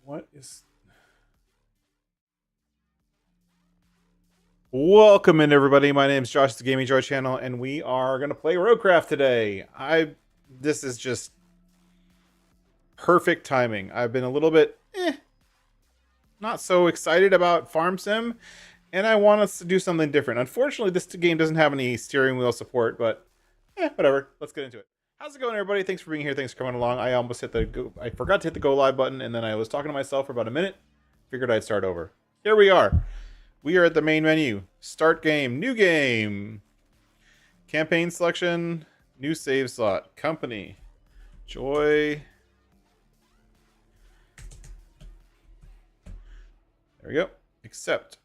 What is... Welcome in, everybody. My name is Josh, the Gaming Joy channel, and we are going to play RoadCraft today. This is just perfect timing. I've been a little bit not so excited about Farm Sim, and I want us to do something different. Unfortunately, this game doesn't have any steering wheel support, but whatever. Let's get into it. How's it going, everybody? Thanks for being here. Thanks for coming along. I almost hit I forgot to hit the go live button, and then I was talking to myself for about a minute. Figured I'd start over. Here we are. We are at the main menu. Start game. New game. Campaign selection. New save slot. Company. Joy. There we go. Accept.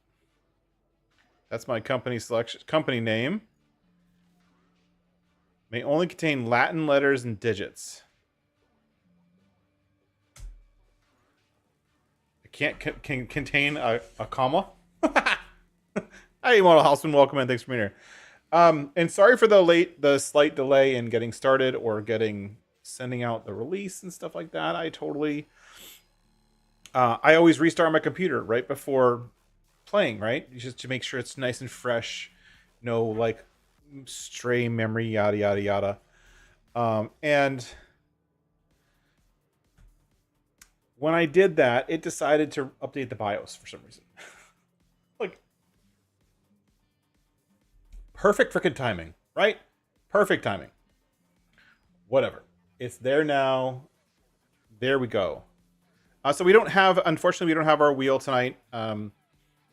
That's my company selection. Company name. May only contain Latin letters and digits. It can't can contain a comma. Hey, Model Houseman, welcome in. Thanks for being here. And sorry for the slight delay in getting started or sending out the release and stuff like that. I always restart my computer right before playing, right? Just to make sure it's nice and fresh. No like stray memory, yada yada yada. And when I did that, it decided to update the BIOS for some reason. Like, perfect freaking timing, right? Perfect timing. Whatever. It's there now. There we go. So unfortunately, we don't have our wheel tonight.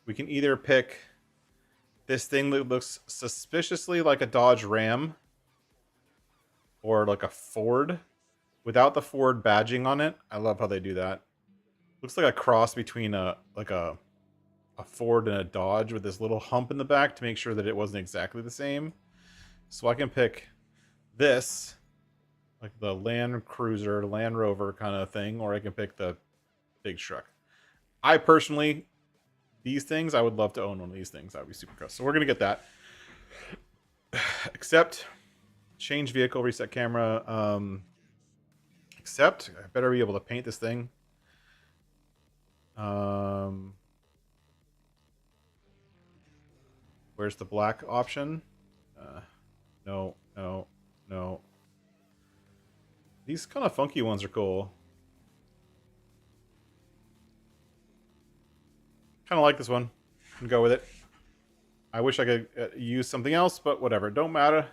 We can either pick this thing that looks suspiciously like a Dodge Ram or like a Ford without the Ford badging on it. I love how they do that. Looks like a cross between a Ford and a Dodge with this little hump in the back to make sure that it wasn't exactly the same. So I can pick this, like the Land Cruiser, Land Rover kind of thing, or I can pick the big truck. I personally, these things, I would love to own one of these things. That would be super cool. So we're going to get that. Accept. Change vehicle, reset camera. Accept. I better be able to paint this thing. Where's the black option? No. These kind of funky ones are cool. Kind of like this one. I'm gonna go with it. I wish I could use something else, but whatever. Don't matter.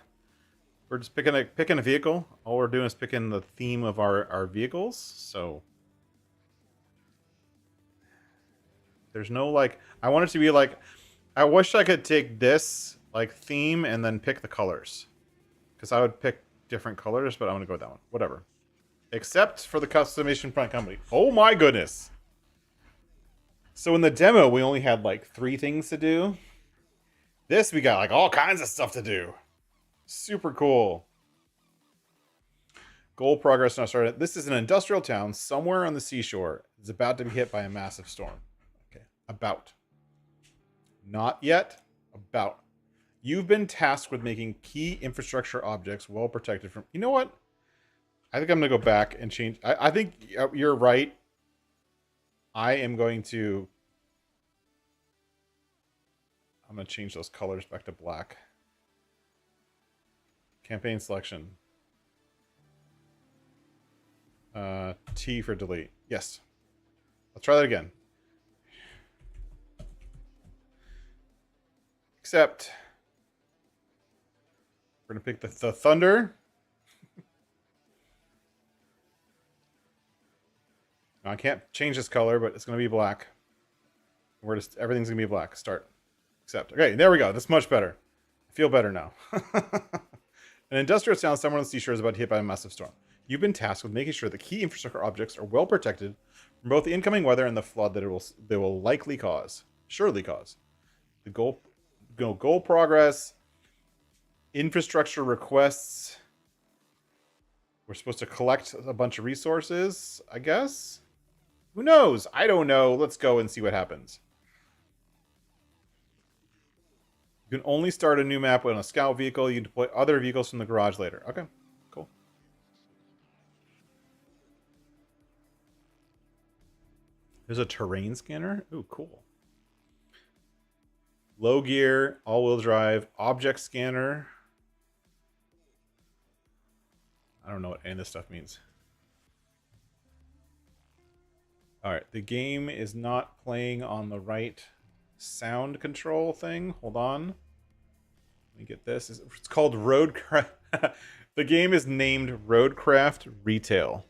We're just picking a vehicle. All we're doing is picking the theme of our vehicles. So there's no like. I want it to be like. I wish I could take this like theme and then pick the colors, because I would pick different colors, but I'm gonna go with that one. Whatever. Except for the customization front company. Oh my goodness. So in the demo, we only had like 3 things to do. This, we got like all kinds of stuff to do. Super cool. Goal progress now started. This is an industrial town somewhere on the seashore. It's about to be hit by a massive storm. Okay, about. Not yet. About. You've been tasked with making key infrastructure objects well protected from... You know what? I think I'm going to go back and change... I think you're right. I am going to... I'm going to change those colors back to black. Campaign selection. T for delete. Yes. Let's try that again. Except we're going to pick the Thunder. Now, I can't change this color, but it's going to be black. Everything's going to be black. Start. Accept. Okay, there we go. That's much better. I feel better now. An industrial town somewhere on the seashore is about to hit by a massive storm. You've been tasked with making sure the key infrastructure objects are well protected from both the incoming weather and the flood that they will likely cause. Surely cause. The goal progress. Infrastructure requests. We're supposed to collect a bunch of resources, I guess. Who knows? I don't know. Let's go and see what happens. You can only start a new map on a scout vehicle. You can deploy other vehicles from the garage later. Okay, cool. There's a terrain scanner. Ooh, cool. Low gear, all-wheel drive, object scanner. I don't know what any of this stuff means. All right, the game is not playing on the right sound control thing. Hold on. Let me get this. It's called RoadCraft. The game is named RoadCraft Retail.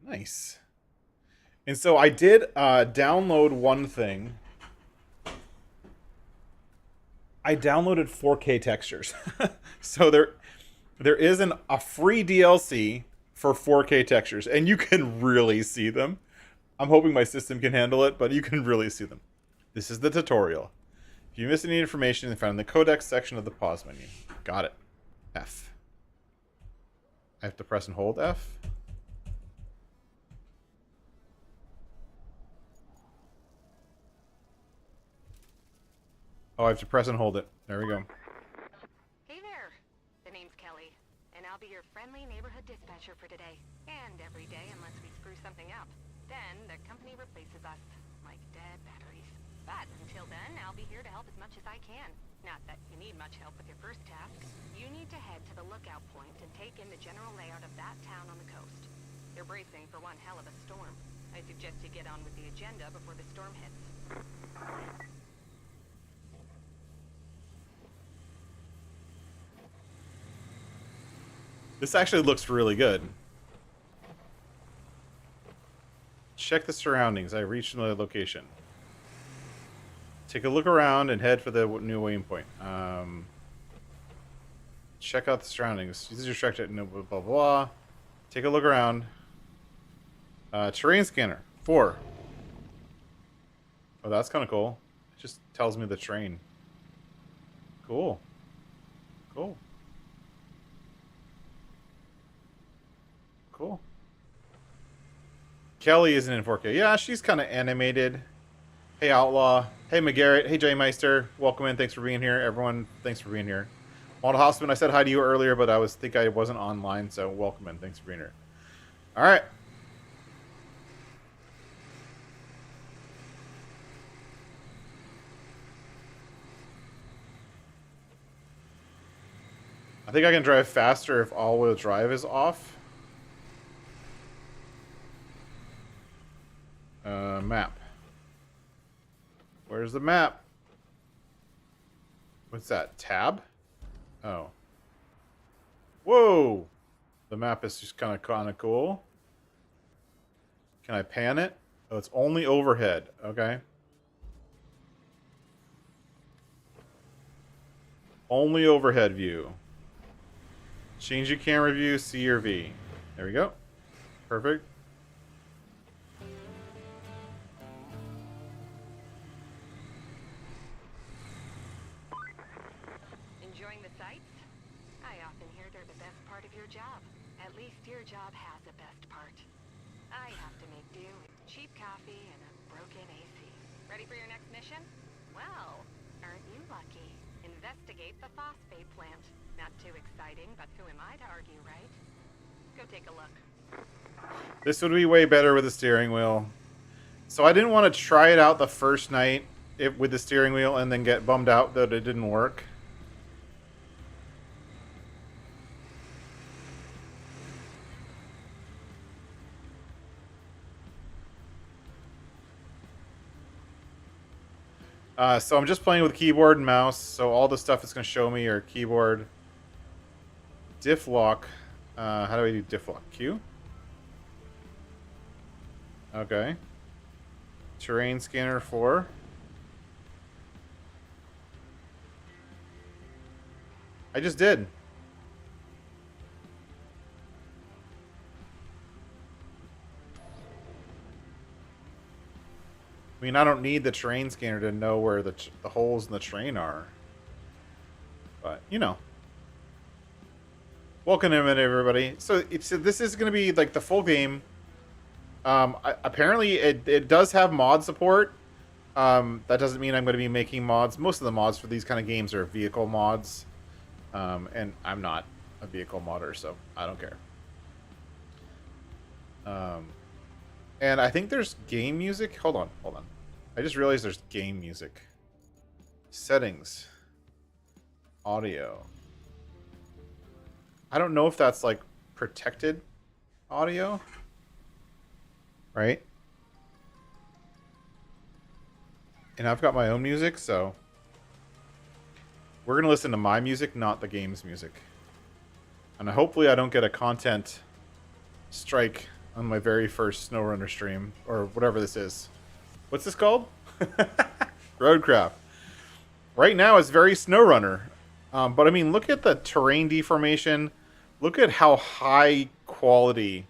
Nice. And so I did download one thing. I downloaded 4K textures. So there is a free DLC for 4K textures, and you can really see them. I'm hoping my system can handle it, but you can really see them. This is the tutorial. If you miss any information, found in the codex section of the pause menu. Got it. F. I have to press and hold F. Oh, I have to press and hold it. There we go. Hey there. The name's Kelly, and I'll be your friendly neighborhood dispatcher for today. And every day unless we screw something up. Then the company replaces us, like dead batteries. But until then, I'll be here to help as much as I can. Not that you need much help with your first task. You need to head to the lookout point and take in the general layout of that town on the coast. They're bracing for one hell of a storm. I suggest you get on with the agenda before the storm hits. This actually looks really good. Check the surroundings. I reached another location. Take a look around and head for the new waypoint. Check out the surroundings. Use your structure. No, blah, blah, blah. Take a look around. Terrain scanner. 4. Oh, that's kind of cool. It just tells me the terrain. Cool. Cool. Cool. Kelly isn't in 4K. Yeah, she's kind of animated. Hey, Outlaw. Hey, McGarrett. Hey, J Meister. Welcome in. Thanks for being here. Everyone, thanks for being here. Model Houseman, I said hi to you earlier, but I think I wasn't online, so welcome in. Thanks for being here. All right. I think I can drive faster if all-wheel drive is off. Map. Where's the map? What's that? Tab? Oh. Whoa! The map is just kind of cool. Can I pan it? Oh, it's only overhead. Okay. Only overhead view. Change your camera view, C or V. There we go. Perfect. Enjoying the sights? I often hear they're the best part of your job. At least your job has a best part. I have to make do with cheap coffee and a broken AC. Ready for your next mission? Well, aren't you lucky? Investigate the phosphate plant. Not too exciting, but who am I to argue, right? Go take a look. This would be way better with the steering wheel. So I didn't want to try it out the first night with the steering wheel and then get bummed out that it didn't work. So I'm just playing with keyboard and mouse, so all the stuff it's going to show me are keyboard. Diff lock. How do I do diff lock? Q? Okay. Terrain scanner 4. I just did. I mean, I don't need the terrain scanner to know where the holes in the terrain are. But, you know. Welcome in, everybody. So this is going to be like the full game. Apparently, it does have mod support. That doesn't mean I'm going to be making mods. Most of the mods for these kind of games are vehicle mods. And I'm not a vehicle modder, so I don't care. And I think there's game music. Hold on. I just realized there's game music. Settings. Audio. I don't know if that's like protected audio. Right? And I've got my own music, so we're going to listen to my music, not the game's music. And hopefully I don't get a content strike on my very first Snowrunner stream, or whatever this is. What's this called? RoadCraft. Right now it's very Snowrunner. But I mean, look at the terrain deformation. Look at how high quality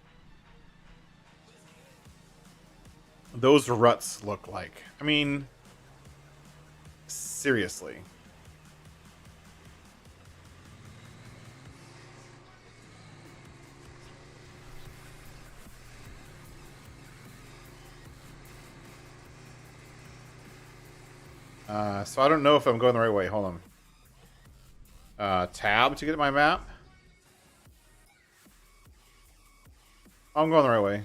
those ruts look like. I mean, seriously. So I don't know if I'm going the right way. Hold on. Tab to get my map. I'm going the right way.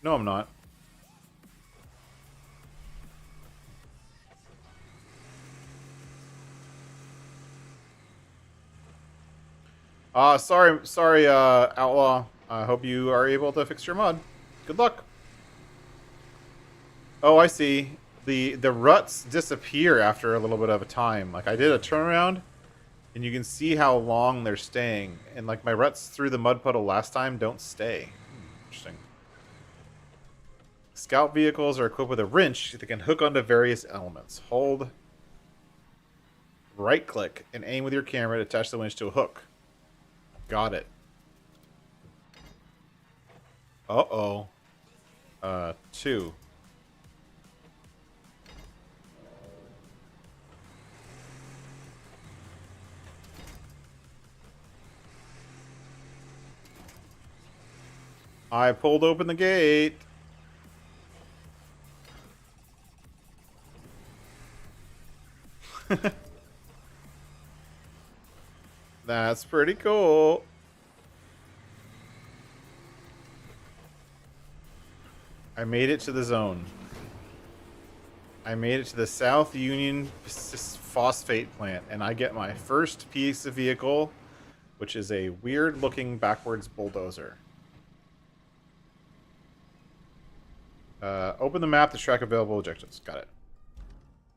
No, I'm not. Sorry, Outlaw. I hope you are able to fix your mud. Good luck. Oh, I see. The ruts disappear after a little bit of a time. Like, I did a turnaround, and you can see how long they're staying. And, like, my ruts through the mud puddle last time don't stay. Interesting. Scout vehicles are equipped with a wrench that can hook onto various elements. Hold right-click and aim with your camera to attach the winch to a hook. Got it. Uh-oh. 2. I pulled open the gate. That's pretty cool. I made it to the zone. I made it to the South Union Phosphate plant, and I get my first piece of vehicle, which is a weird-looking backwards bulldozer. Open the map to track available objectives. Got it.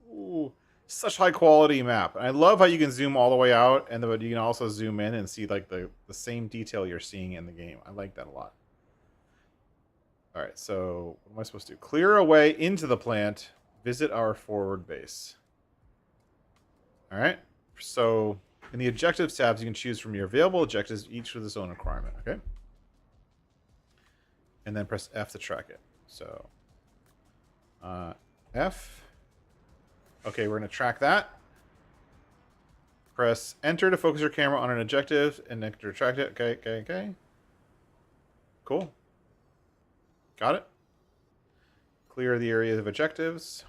Ooh, such high quality map. And I love how you can zoom all the way out, and you can also zoom in and see like the same detail you're seeing in the game. I like that a lot. All right, so what am I supposed to do? Clear a way into the plant. Visit our forward base. All right. So in the objectives tabs, you can choose from your available objectives, each with its own requirement. Okay. And then press F to track it. So F. Okay, we're going to track that. Press Enter to focus your camera on an objective and enter to track it. Okay. Cool. Got it. Clear the area of objectives.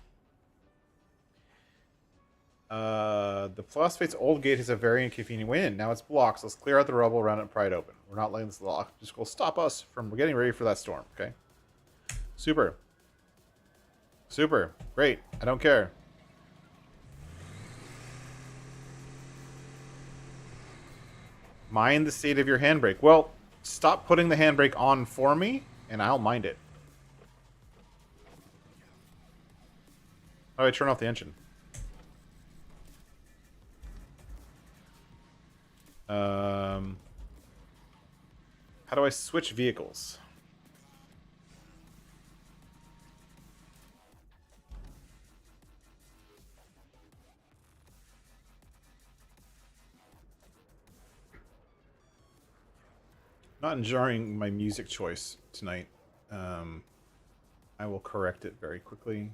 The Phosphate's old gate has a very inconvenient way in. Now it's blocked, so let's clear out the rubble around it and pry it open. We're not letting this lock. Just go stop us from getting ready for that storm, okay? Super. Great. I don't care. Mind the state of your handbrake. Well, stop putting the handbrake on for me, and I'll mind it. How do I turn off the engine? How do I switch vehicles? Not enjoying my music choice tonight. I will correct it very quickly.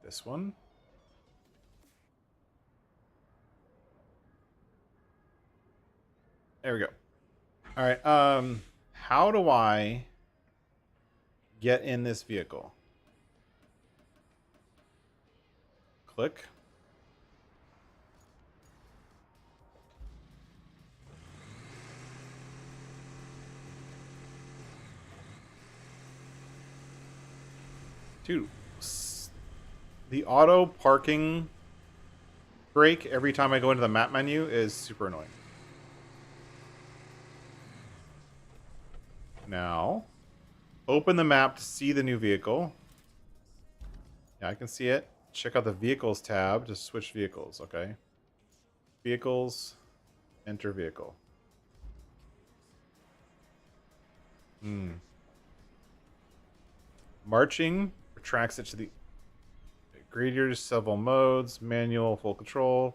This one. There we go. All right. How do I get in this vehicle? Click. Dude, the auto parking brake every time I go into the map menu is super annoying. Now, open the map to see the new vehicle. Yeah, I can see it. Check out the vehicles tab to switch vehicles. Okay. Vehicles. Enter vehicle. Marching retracts it to the graders, several modes, manual, full control,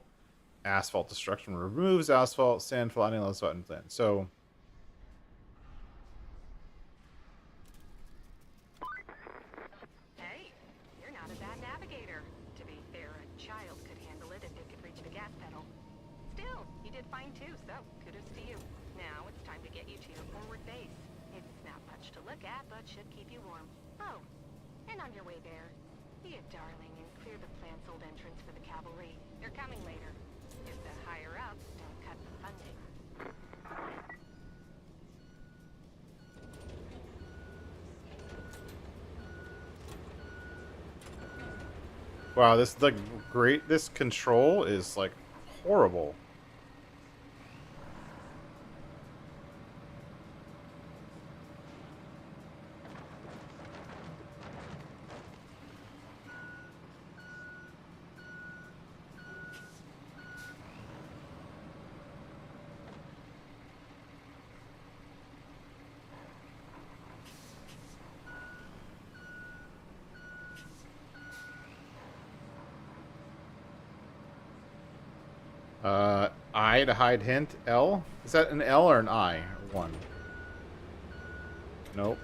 asphalt destruction removes asphalt, sand flattening, low spot, and plan. So, Hey, you're not a bad navigator. To be fair, a child could handle it if it could reach the gas pedal. Still, you did fine too, so kudos to you. Now it's time to get you to your forward base. It's not much to look at, but should keep you warm. Oh, and on your way there, be a darling and clear the plant's old entrance for the cavalry. They're coming later. If the higher ups don't cut the funding. wow, this like great. This control is like horrible. I to hide hint. L? Is that an L or an I? Or one? Nope.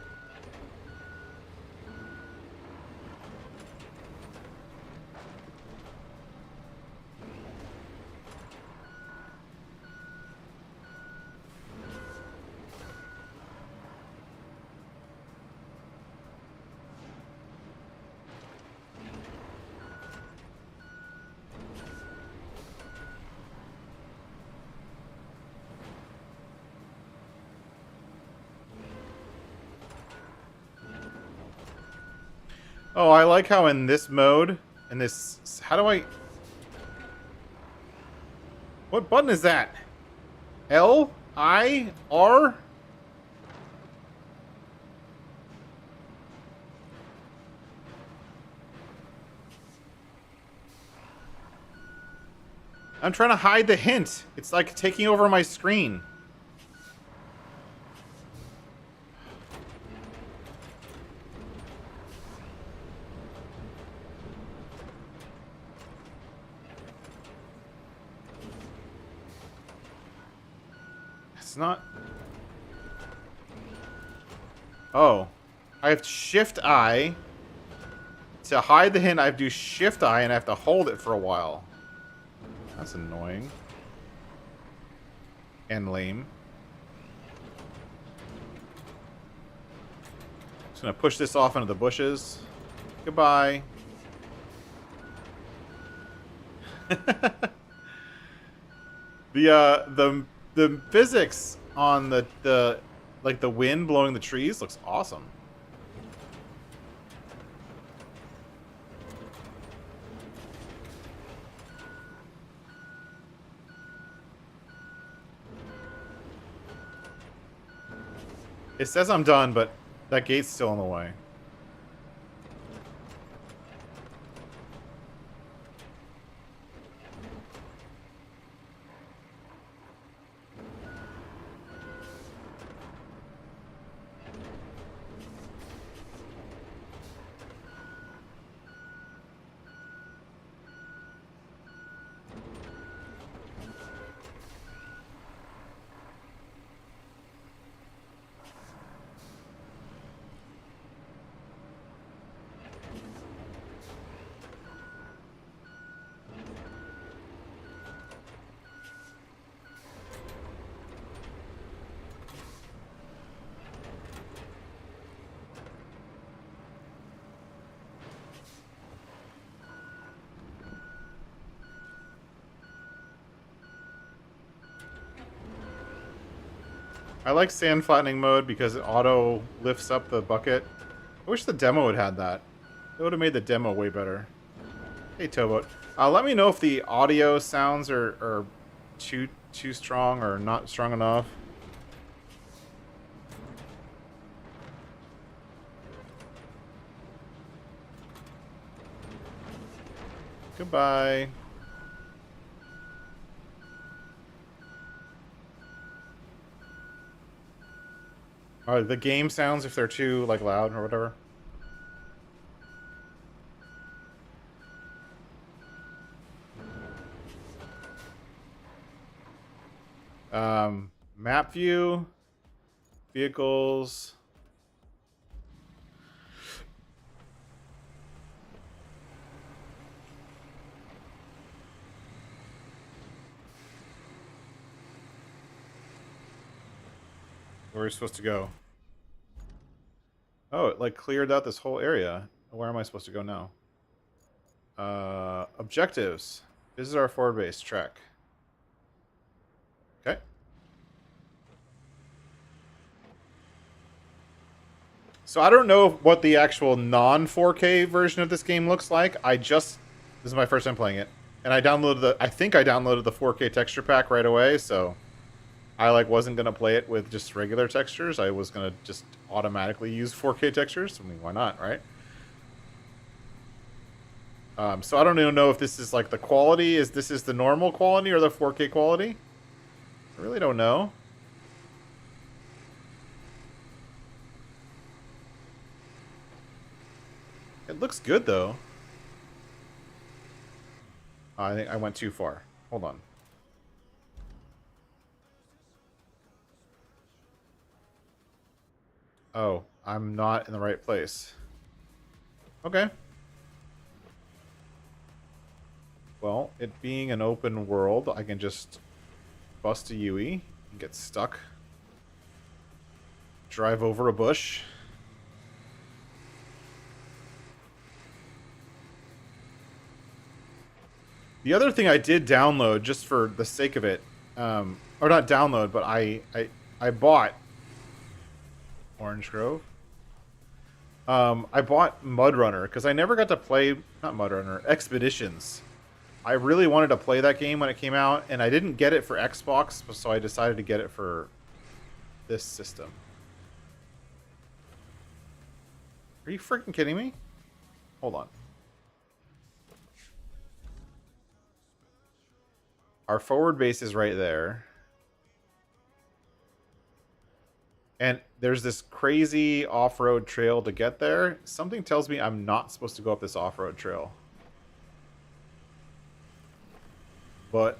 Oh, I like how in this mode, in this... How do I... What button is that? L? I? R? I'm trying to hide the hint. It's like taking over my screen. It's not... Oh. I have Shift I. To hide the hint, I have to do Shift I and I have to hold it for a while. That's annoying. And lame. Just gonna push this off into the bushes. Goodbye. The physics on the like the wind blowing the trees looks awesome. It says I'm done, but that gate's still in the way. I like sand flattening mode because it auto lifts up the bucket. I wish the demo had had that. It would have made the demo way better. Hey, Towboat. Let me know if the audio sounds are too strong or not strong enough. Goodbye. The game sounds if they're too like loud or whatever. Map view, vehicles. Where are we supposed to go? Oh, it like cleared out this whole area. Where am I supposed to go now? Objectives. Visit our forward base. Track. Okay. So I don't know what the actual non-4K version of this game looks like. This is my first time playing it. And I think I downloaded the 4K texture pack right away, so I wasn't going to play it with just regular textures. I was going to just automatically use 4K textures. I mean, why not, right? So I don't even know if this is like the quality. This is the normal quality or the 4K quality? I really don't know. It looks good, though. I think I went too far. Hold on. Oh, I'm not in the right place. Okay. Well, it being an open world, I can just bust a UE and get stuck. Drive over a bush. The other thing I did download, just for the sake of it, or not download, but I bought Orange Grove. I bought Mud Runner because I never got to play, not Mud Runner, Expeditions. I really wanted to play that game when it came out, and I didn't get it for Xbox, so I decided to get it for this system. Are you freaking kidding me? Hold on. Our forward base is right there. And there's this crazy off-road trail to get there. Something tells me I'm not supposed to go up this off-road trail. But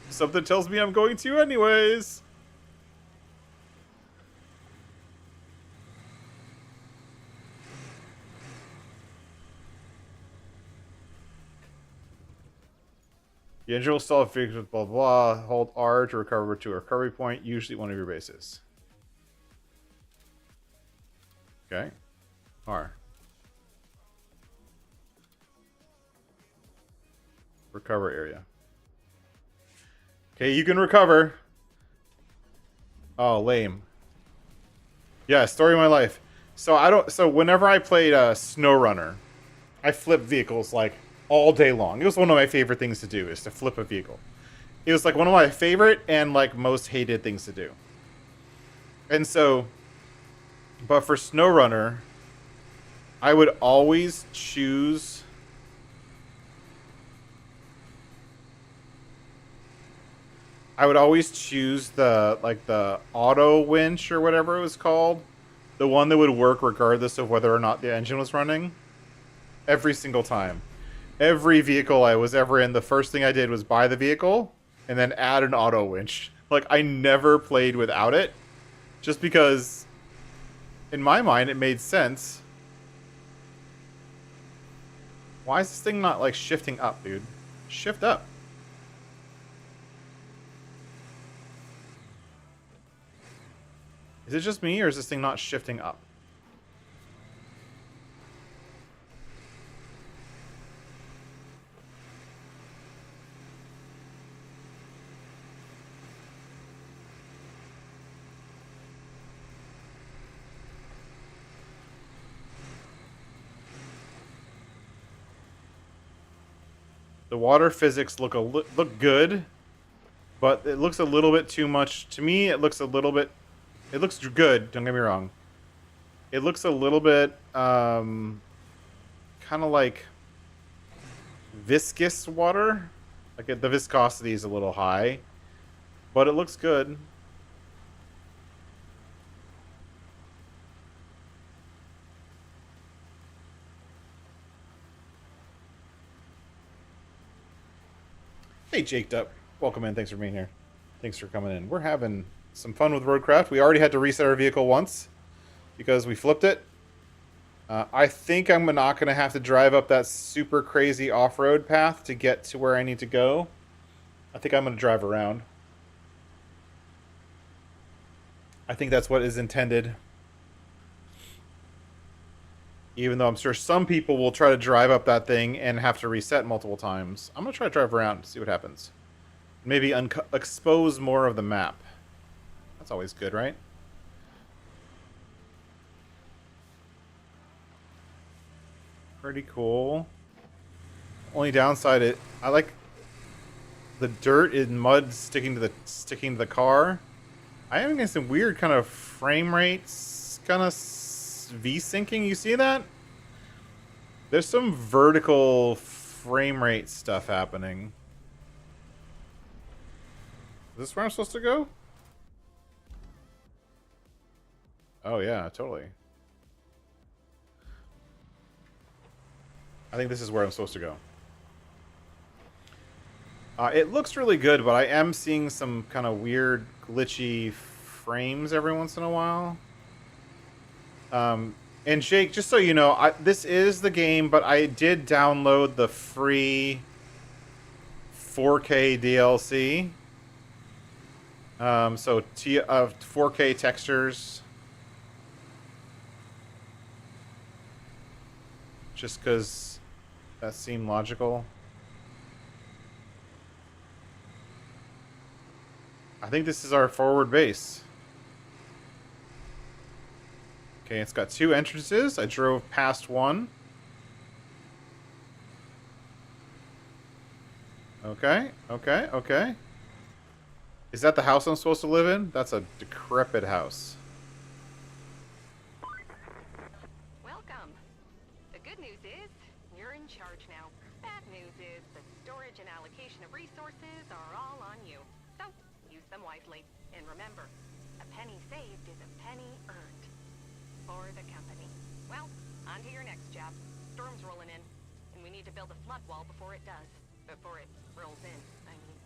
something tells me I'm going to anyways. The engine will stall if with blah blah. Hold R to recover to a recovery point, usually one of your bases. Okay. R. Recover area. Okay, you can recover. Oh, lame. Yeah, story of my life. So whenever I played Snowrunner, I flipped vehicles like all day long. It was one of my favorite things to do, is to flip a vehicle. It was like one of my favorite and like most hated things to do. And so, but for Snowrunner, I would always choose the auto winch or whatever it was called. The one that would work regardless of whether or not the engine was running. Every single time. Every vehicle I was ever in, the first thing I did was buy the vehicle and then add an auto winch. Like, I never played without it. Just because, in my mind, it made sense. Why is this thing not, like, shifting up, dude? Shift up. Is it just me, or is this thing not shifting up? The water physics look good, but it looks a little bit too much. To me, it looks a little bit... It looks good, don't get me wrong. It looks a little bit, kind of like viscous water. Like the viscosity is a little high, but it looks good. Hey, Jake Duck. Welcome in. Thanks for being here. Thanks for coming in. We're having some fun with RoadCraft. We already had to reset our vehicle once because we flipped it. I think I'm not going to have to drive up that super crazy off-road path to get to where I need to go. I think I'm going to drive around. I think that's what is intended. Even though I'm sure some people will try to drive up that thing and have to reset multiple times. I'm going to try to drive around to see what happens. Maybe expose more of the map. That's always good, right? Pretty cool. Only downside, I like the dirt and mud sticking to the car. I am getting some weird kind of frame rates, kind of V-syncing. You see that? There's some vertical frame rate stuff happening. Is this where I'm supposed to go? Oh yeah, totally. I think this is where I'm supposed to go. It looks really good, but I am seeing some kind of weird, glitchy frames every once in a while. And Jake, just so you know, this is the game, but I did download the free 4K DLC. So 4K textures. Just because that seemed logical. I think this is our forward base. Okay, it's got 2 entrances. I drove past one. Okay, okay, okay. Is that the house I'm supposed to live in? That's a decrepit house. Welcome. The good news is, you're in charge now. Bad news is, the storage and allocation of resources are all on you. So, use them wisely. And remember, a penny saved is a penny earned. For the company. Well, on to your next job. Storm's rolling in, and we need to build a flood wall before it does. Before it rolls in, I mean.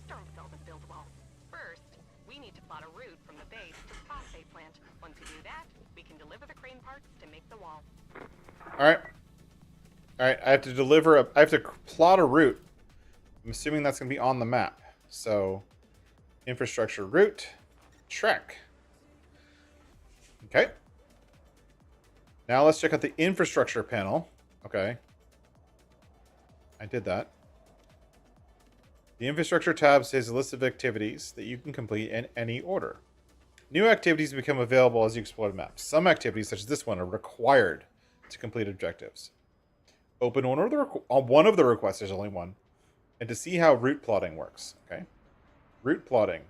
Storm seldom builds walls. First, we need to plot a route from the base to the phosphate plant. Once we do that, we can deliver the crane parts to make the wall. Alright. Alright, I have to plot a route. I'm assuming that's going to be on the map. So, infrastructure route, track. Okay. Now let's check out the infrastructure panel. Okay. I did that. The infrastructure tab says a list of activities that you can complete in any order. New activities become available as you explore the map. Some activities, such as this one, are required to complete objectives. Open one of the requests, there's only one. And to see how route plotting works. Okay. Route plotting.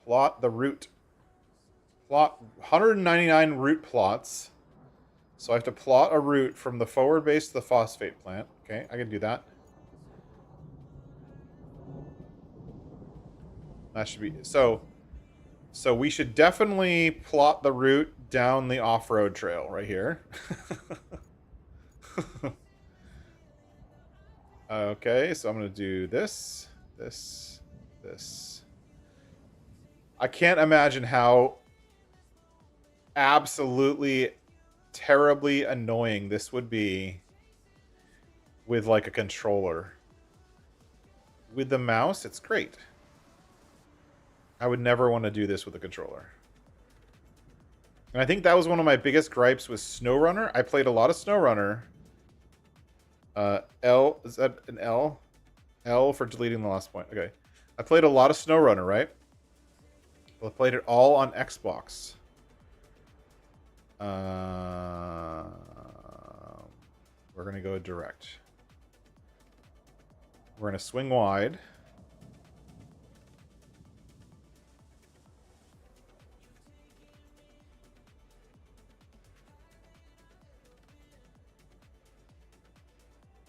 Plot the route. Plot 199 route plots. So I have to plot a route from the forward base to the phosphate plant. Okay, I can do that. That should be... So we should definitely plot the route down the off-road trail right here. Okay, so I'm going to do this, this, this. I can't imagine how absolutely terribly annoying this would be with like a controller. With the mouse, it's great. I would never want to do this with a controller. And I think that was one of my biggest gripes with Snowrunner. I played a lot of Snowrunner. L, is that an L? L for deleting the last point. Okay. I played a lot of Snowrunner, right? Well, I played it all on Xbox. we're going to go direct. We're going to swing wide.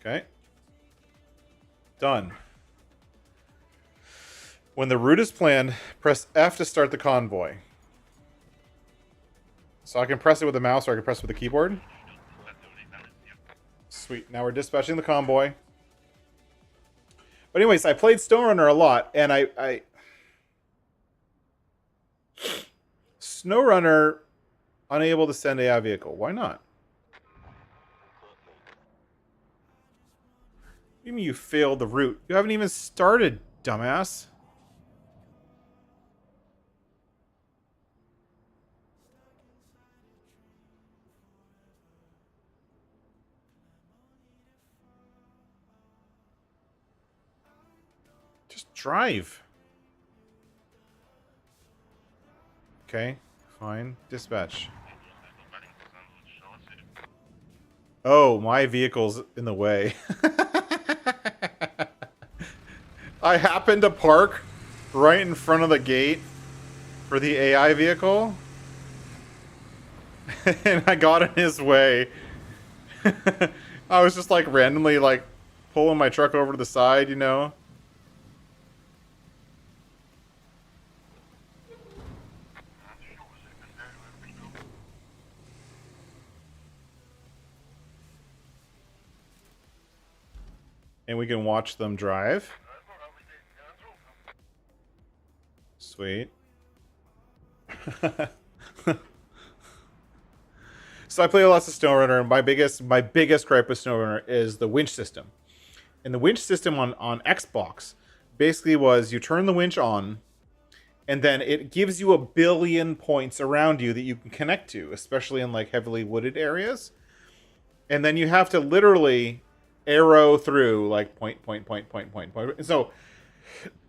Okay. Done. When the route is planned, press F to start the convoy. So I can press it with the mouse or I can press it with the keyboard. Sweet. Now we're dispatching the convoy. But anyways, I played Snowrunner a lot, and I Snowrunner unable to send AI vehicle. Why not? What do you mean you failed the route? You haven't even started, dumbass. Just drive. Okay, fine. Dispatch. Oh, my vehicle's in the way. I happened to park right in front of the gate for the AI vehicle. And I got in his way. I was just like randomly like pulling my truck over to the side, you know. And we can watch them drive. Sweet. So I play lots of Snowrunner, and my biggest gripe with Snowrunner is the winch system. And the winch system on Xbox basically was you turn the winch on, and then it gives you 1 billion points around you that you can connect to, especially in like heavily wooded areas. And then you have to literally arrow through like point. And so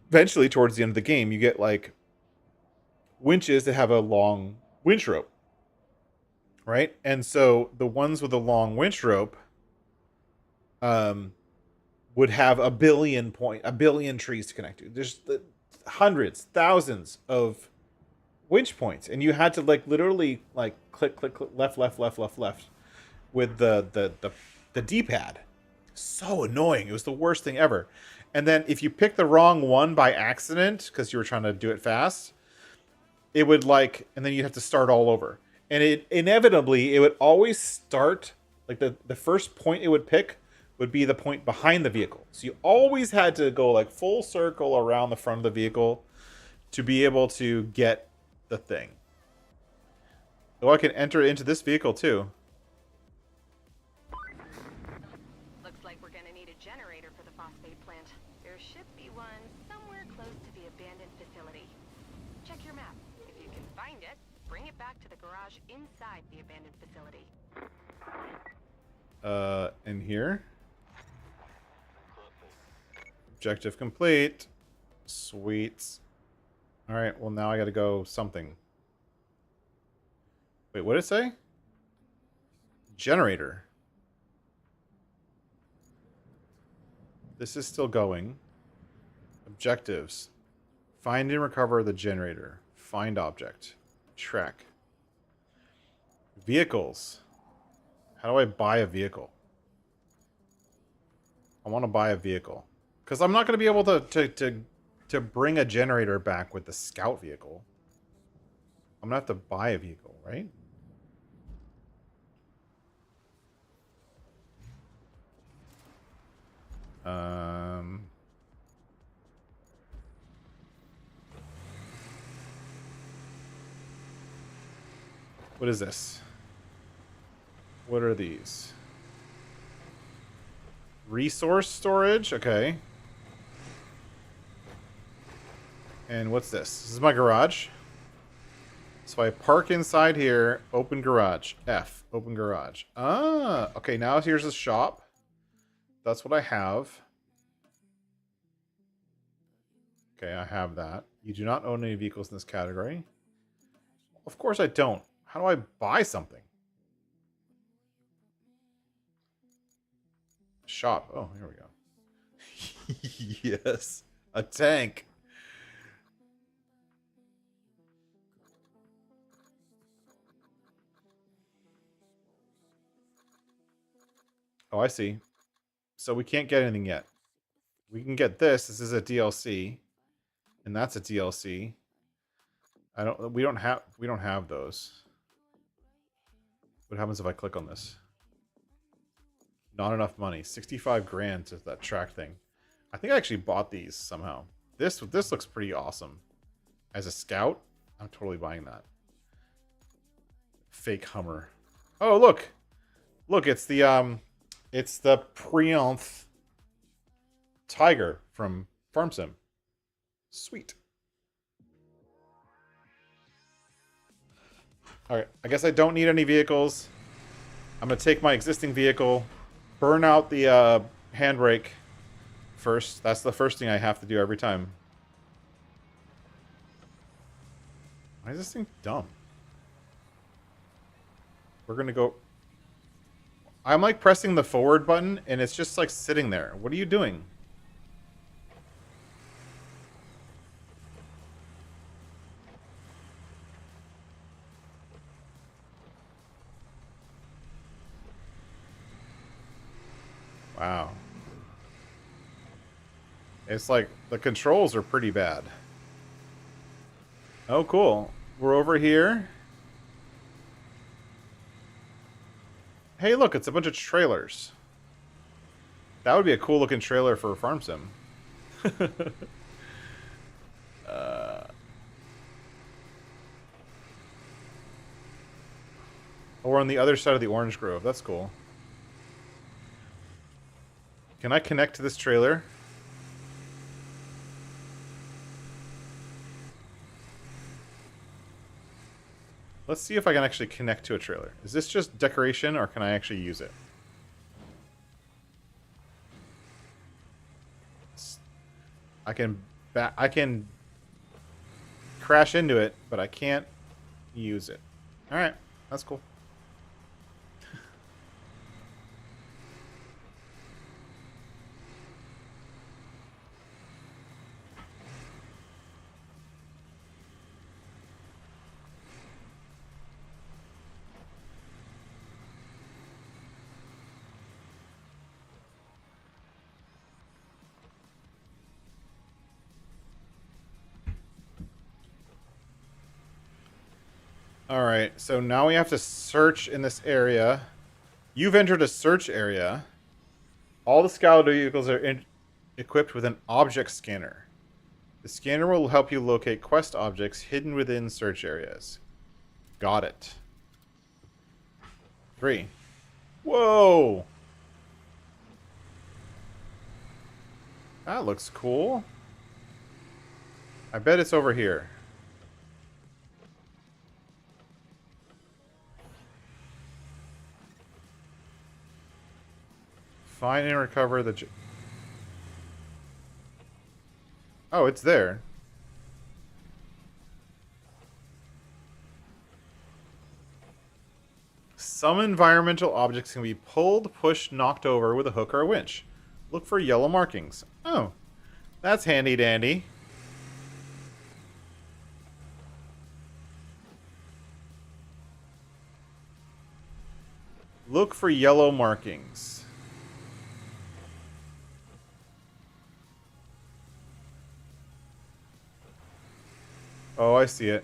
eventually towards the end of the game, you get like winches that have a long winch rope. Right? And so the ones with the long winch rope would have 1 billion trees to connect to. There's hundreds, thousands of winch points, and you had to like literally like click left with the D-pad. So annoying. It was the worst thing ever. And then if you pick the wrong one by accident because you were trying to do it fast, it would like, and then you'd have to start all over. And it inevitably, it would always start, like the first point it would pick would be the point behind the vehicle. So you always had to go like full circle around the front of the vehicle to be able to get the thing. Though I can enter into this vehicle too. Looks like we're gonna need a generator for the phosphate plant. There should be one somewhere close to the abandoned facility. Check your map. If you can find it, bring it back to the garage inside the abandoned facility. In here. Objective complete. Sweet. Alright, well now I gotta go something. Wait, what did it say? Generator. This is still going. Objectives. Find and recover the generator. Find object. Track. Vehicles. How do I buy a vehicle? I want to buy a vehicle. Because I'm not going to be able to bring a generator back with the scout vehicle. I'm going to have to buy a vehicle, right? What is this? What are these? Resource storage? Okay. And what's this? This is my garage. So I park inside here, open garage. F, open garage. Ah, okay, now here's the shop. That's what I have. Okay, I have that. You do not own any vehicles in this category. Of course I don't. How do I buy something? Shop. Oh, here we go. Yes. A tank. Oh, I see. So we can't get anything yet. We can get this. This is a DLC. And that's a DLC. We don't have those. What happens if I click on this? Not enough money. 65 grand to that track thing. I think I actually bought these somehow. This looks pretty awesome. As a scout, I'm totally buying that. Fake Hummer. Oh, look. Look, it's the Prianth Tiger from Farm Sim. Sweet. Alright, I guess I don't need any vehicles. I'm going to take my existing vehicle, burn out the handbrake first. That's the first thing I have to do every time. Why is this thing dumb? We're going to go... I'm like pressing the forward button and it's just like sitting there. What are you doing? Wow. It's like the controls are pretty bad. Oh, cool. We're over here. Hey, look, it's a bunch of trailers. That would be a cool looking trailer for a farm sim. Or on the other side of the orange grove. That's cool. Can I connect to this trailer? Let's see if I can actually connect to a trailer. Is this just decoration or can I actually use it? I can crash into it, but I can't use it. All right, that's cool. Alright, so now we have to search in this area. You've entered a search area. All the scout vehicles are equipped with an object scanner. The scanner will help you locate quest objects hidden within search areas. Got it. 3. Whoa! That looks cool. I bet it's over here. Find and recover the... Oh, it's there. Some environmental objects can be pulled, pushed, knocked over with a hook or a winch. Look for yellow markings. Oh, that's handy dandy. Look for yellow markings. Oh, I see it.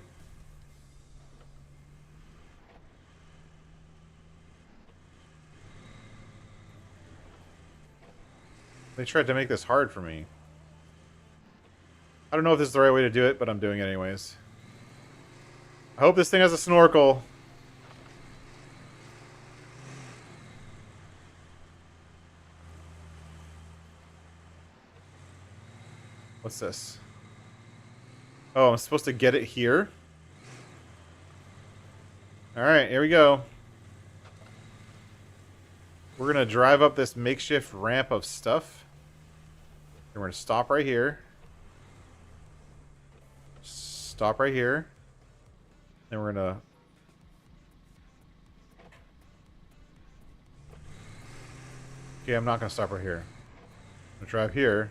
They tried to make this hard for me. I don't know if this is the right way to do it, but I'm doing it anyways. I hope this thing has a snorkel. What's this? Oh, I'm supposed to get it here? Alright, here we go. We're going to drive up this makeshift ramp of stuff. And we're going to stop right here. Stop right here. Then we're going to... Okay, I'm not going to stop right here. I'm going to drive here.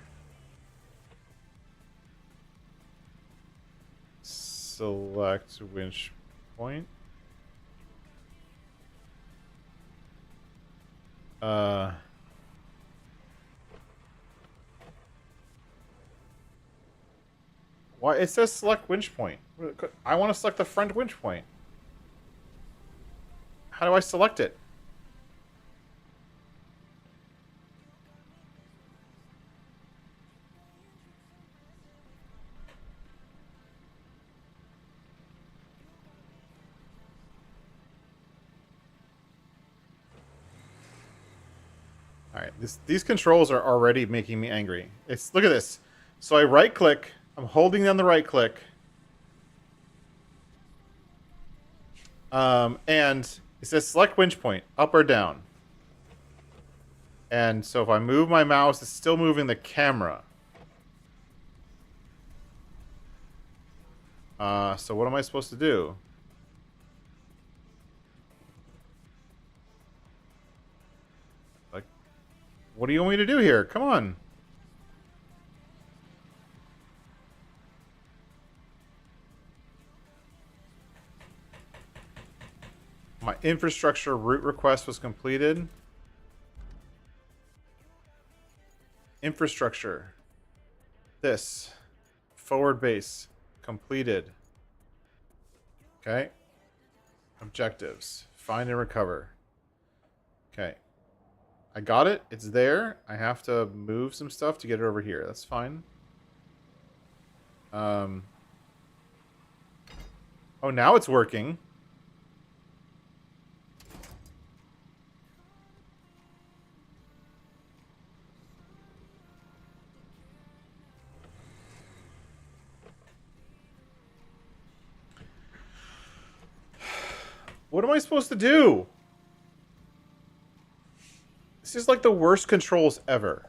Select Winch Point. Why? It says select winch point. I want to select the front winch point. How do I select it? Alright, these controls are already making me angry. Look at this. So I right click. I'm holding down the right click. And it says select winch point, up or down. And so if I move my mouse, it's still moving the camera. So what am I supposed to do? Like, what do you want me to do here? Come on. My infrastructure route request was completed. Infrastructure. This. Forward base. Completed. Okay. Objectives. Find and recover. Okay. I got it. It's there. I have to move some stuff to get it over here. That's fine. Oh, now it's working. What am I supposed to do? This is like the worst controls ever.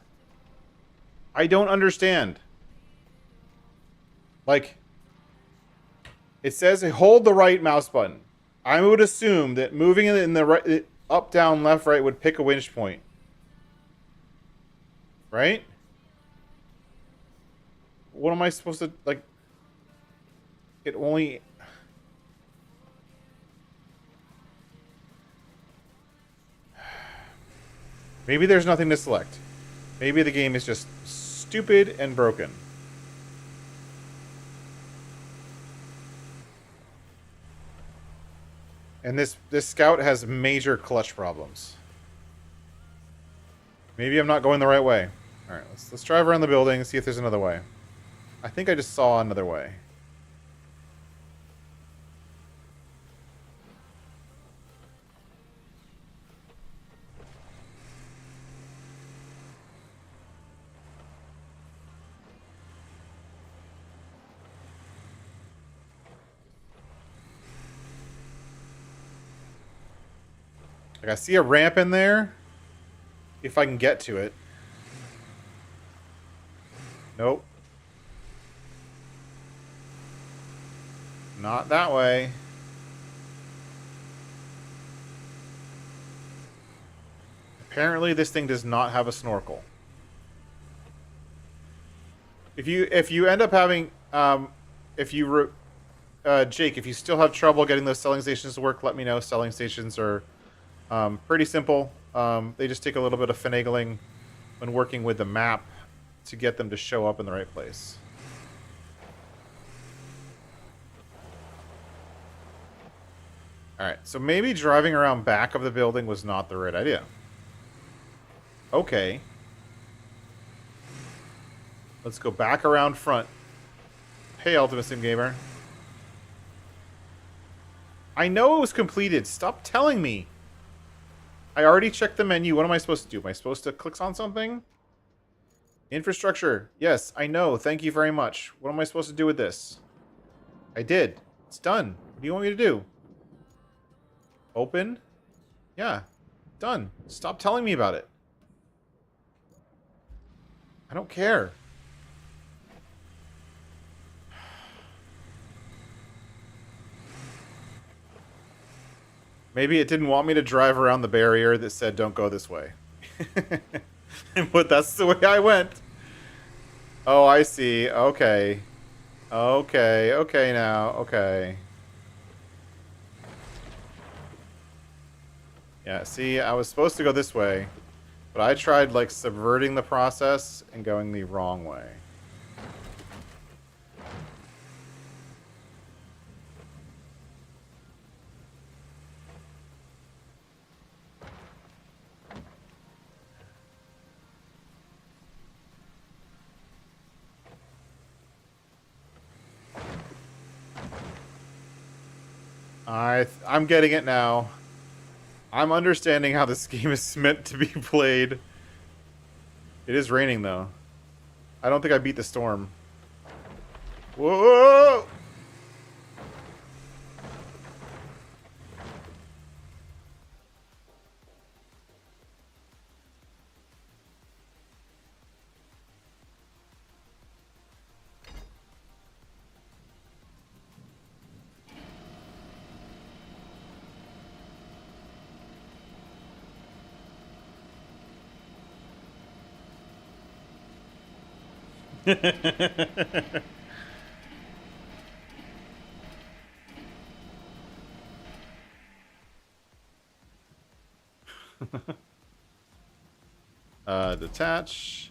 I don't understand. Like, it says hold the right mouse button. I would assume that moving it in the right, up, down, left, right would pick a winch point. Right? What am I supposed to, like, it only... Maybe there's nothing to select. Maybe the game is just stupid and broken. And this scout has major clutch problems. Maybe I'm not going the right way. All right, let's drive around the building and see if there's another way. I think I just saw another way. Like, I see a ramp in there. If I can get to it. Nope. Not that way. Apparently this thing does not have a snorkel. If you end up having Jake, if you still have trouble getting those selling stations to work, let me know. Selling stations are pretty simple. They just take a little bit of finagling when working with the map to get them to show up in the right place. Alright, so maybe driving around back of the building was not the right idea. Okay. Let's go back around front. Hey, Ultimate Sim Gamer. I know it was completed. Stop telling me. I already checked the menu. What am I supposed to do? Am I supposed to click on something? Infrastructure. Yes, I know. Thank you very much. What am I supposed to do with this? I did. It's done. What do you want me to do? Open? Yeah. Done. Stop telling me about it. I don't care. Maybe it didn't want me to drive around the barrier that said don't go this way. But that's the way I went. Oh, I see. Okay. Okay. Okay now. Okay. Yeah, see, I was supposed to go this way, but I tried, like, subverting the process and going the wrong way. I'm getting it now. I'm understanding how this game is meant to be played. It is raining, though. I don't think I beat the storm. Whoa! Detach.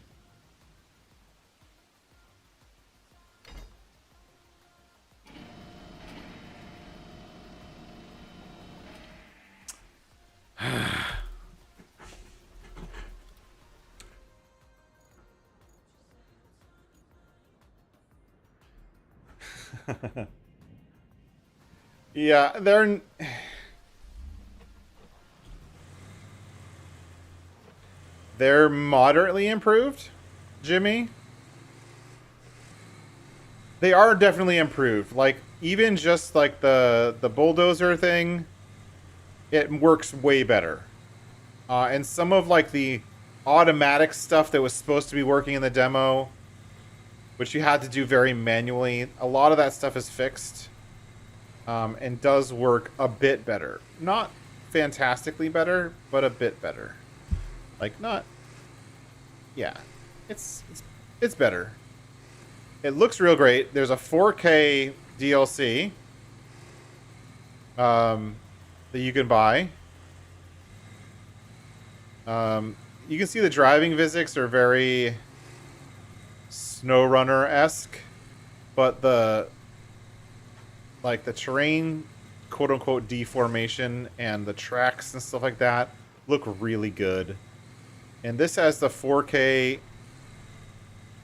Yeah, they're moderately improved, Jimmy. They are definitely improved. Like, even just like the bulldozer thing, it works way better. And some of like the automatic stuff that was supposed to be working in the demo, which you had to do very manually, a lot of that stuff is fixed. And does work a bit better. Not fantastically better, but a bit better. Like, not... Yeah. It's better. It looks real great. There's a 4K DLC that you can buy. You can see the driving physics are very Snowrunner-esque, but the terrain, quote-unquote, deformation and the tracks and stuff like that look really good. And this has the 4K.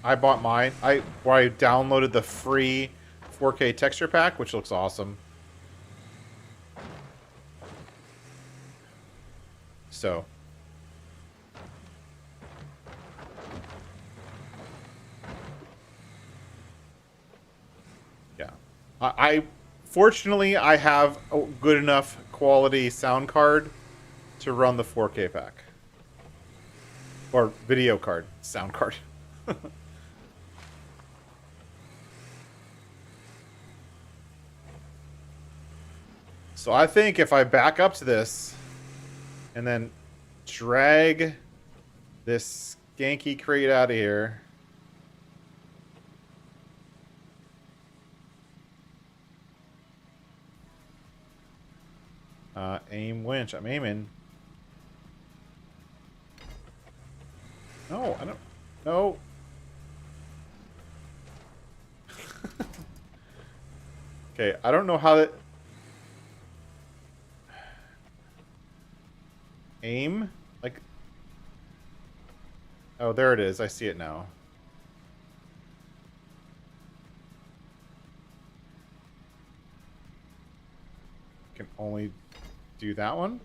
I bought mine. I downloaded the free 4K texture pack, which looks awesome. So. Yeah. Fortunately, I have a good enough quality sound card to run the 4K pack. Or video card. Sound card. So I think if I back up to this and then drag this skanky crate out of here. Aim winch. I'm aiming. No, I don't. No. Okay, I don't know how that. Aim? Like. Oh, there it is. I see it now. Can only do that one?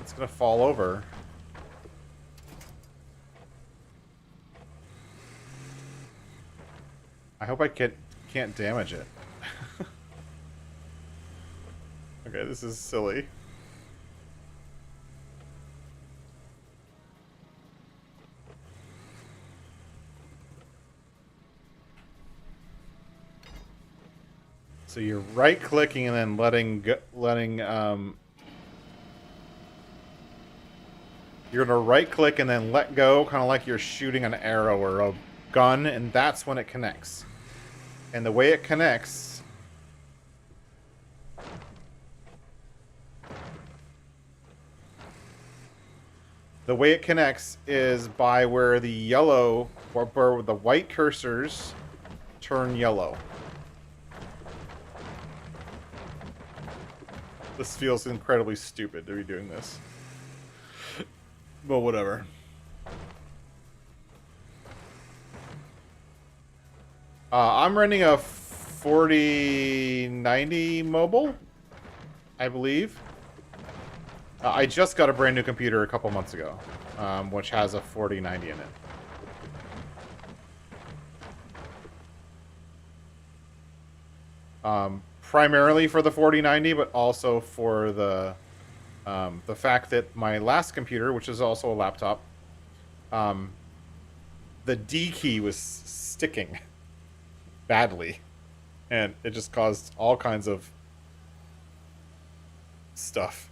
It's gonna fall over. I hope I can't damage it. Okay, this is silly. So you're right-clicking and then letting You're going to right click and then let go, kind of like you're shooting an arrow or a gun, and that's when it connects. And the way it connects... The way it connects is by where the yellow, or where the white cursors turn yellow. This feels incredibly stupid to be doing this. But whatever. I'm running a 4090 mobile, I believe. I just got a brand new computer a couple months ago, which has a 4090 in it. Primarily for the 4090, but also for the fact that my last computer, which is also a laptop, the D key was sticking badly, and it just caused all kinds of stuff.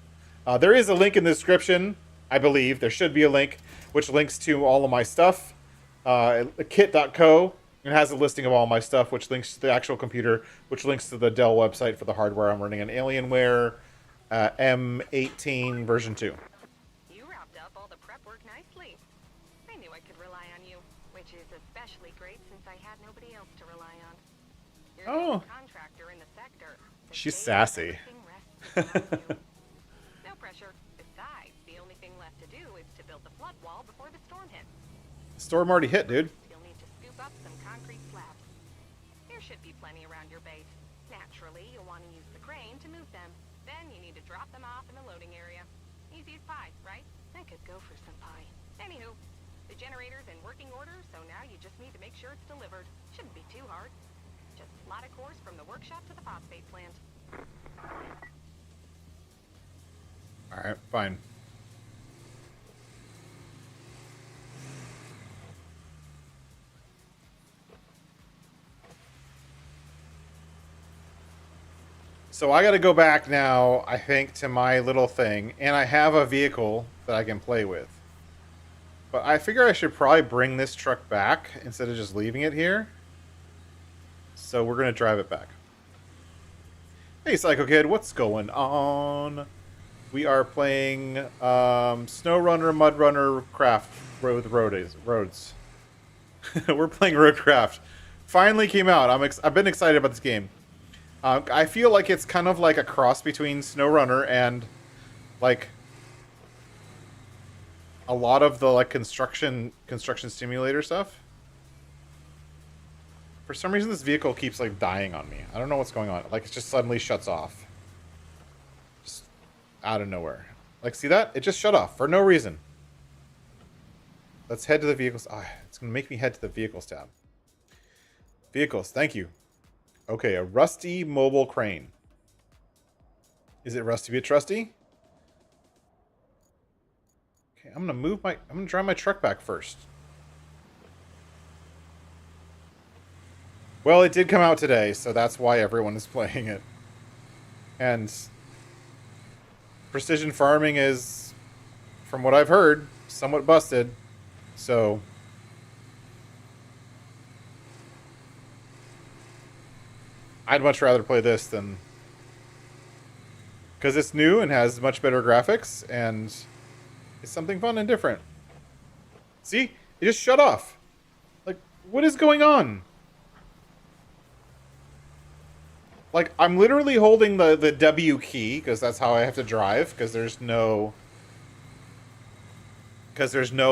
There is a link in the description, I believe. There should be a link, which links to all of my stuff. Kit.co. It has a listing of all my stuff, which links to the actual computer, which links to the Dell website for the hardware. I'm running an Alienware M18 version 2. You wrapped up all the prep work nicely. I knew I could rely on you, which is especially great since I had nobody else to rely on. You're Oh. the contractor in the sector. The She's day sassy. everything rests on you. No pressure. Besides, the only thing left to do is to build the flood wall before the storm hits. Storm already hit, dude. You'll need to scoop up some concrete slabs. There should be plenty around your base. Naturally, you'll want to use the crane to move them. Then you need to drop them off in the loading area. Easy as pie, right? I could go for some pie. Anywho, the generator's in working order, so now you just need to make sure it's delivered. Shouldn't be too hard. Just slot a course from the workshop to the phosphate plant. Alright, fine. So I gotta go back now, I think, to my little thing, and I have a vehicle that I can play with. But I figure I should probably bring this truck back instead of just leaving it here. So we're gonna drive it back. Hey Psycho Kid, what's going on? We are playing Snowrunner, Mudrunner, Craft, Roads. We're playing RoadCraft. Finally came out. I've been excited about this game. I feel like it's kind of like a cross between Snowrunner and like a lot of the like construction simulator stuff. For some reason, this vehicle keeps like dying on me. I don't know what's going on. Like it just suddenly shuts off. Just out of nowhere. Like, see that? It just shut off for no reason. Let's head to the vehicles. Ah, it's going to make me head to the vehicles tab. Vehicles, thank you. Okay, a rusty mobile crane. Is it rusty bit trusty? Okay, I'm going to drive my truck back first. Well, it did come out today, so that's why everyone is playing it. And precision farming is, from what I've heard, somewhat busted. So I'd much rather play this than... because it's new and has much better graphics, and it's something fun and different. See? It just shut off. Like, what is going on? Like, I'm literally holding the W key, because that's how I have to drive, because there's no,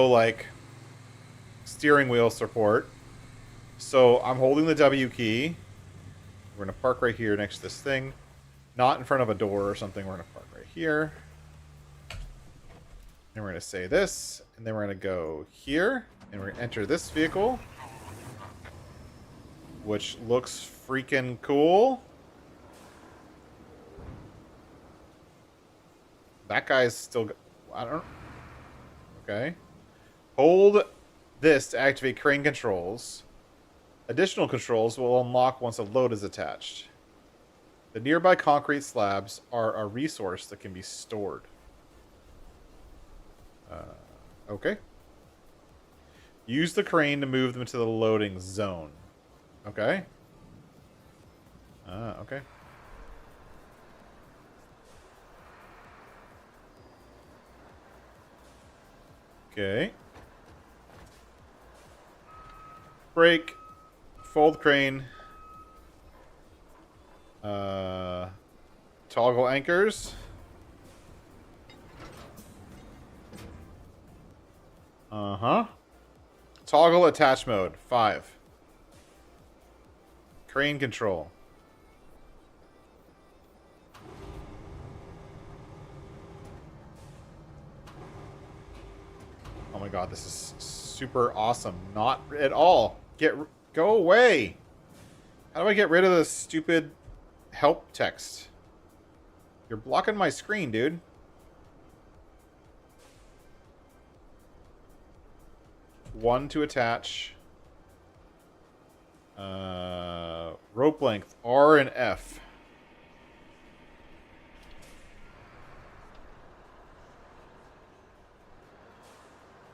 like, steering wheel support. So, I'm holding the W key. We're going to park right here next to this thing. Not in front of a door or something. We're going to park right here. And we're going to say this, and then we're going to go here, and we're going to enter this vehicle, which looks freaking cool. That guy's still... I don't... Okay. Hold this to activate crane controls. Additional controls will unlock once a load is attached. The nearby concrete slabs are a resource that can be stored. Okay. Use the crane to move them to the loading zone. Okay. Okay. Okay. Brake. Fold crane. Toggle anchors. Uh-huh. Toggle attach mode. 5. Crane control. Oh my god, this is super awesome. Not at all. Go away. How do I get rid of the stupid help text? You're blocking my screen, dude. One to attach. Rope length R and F.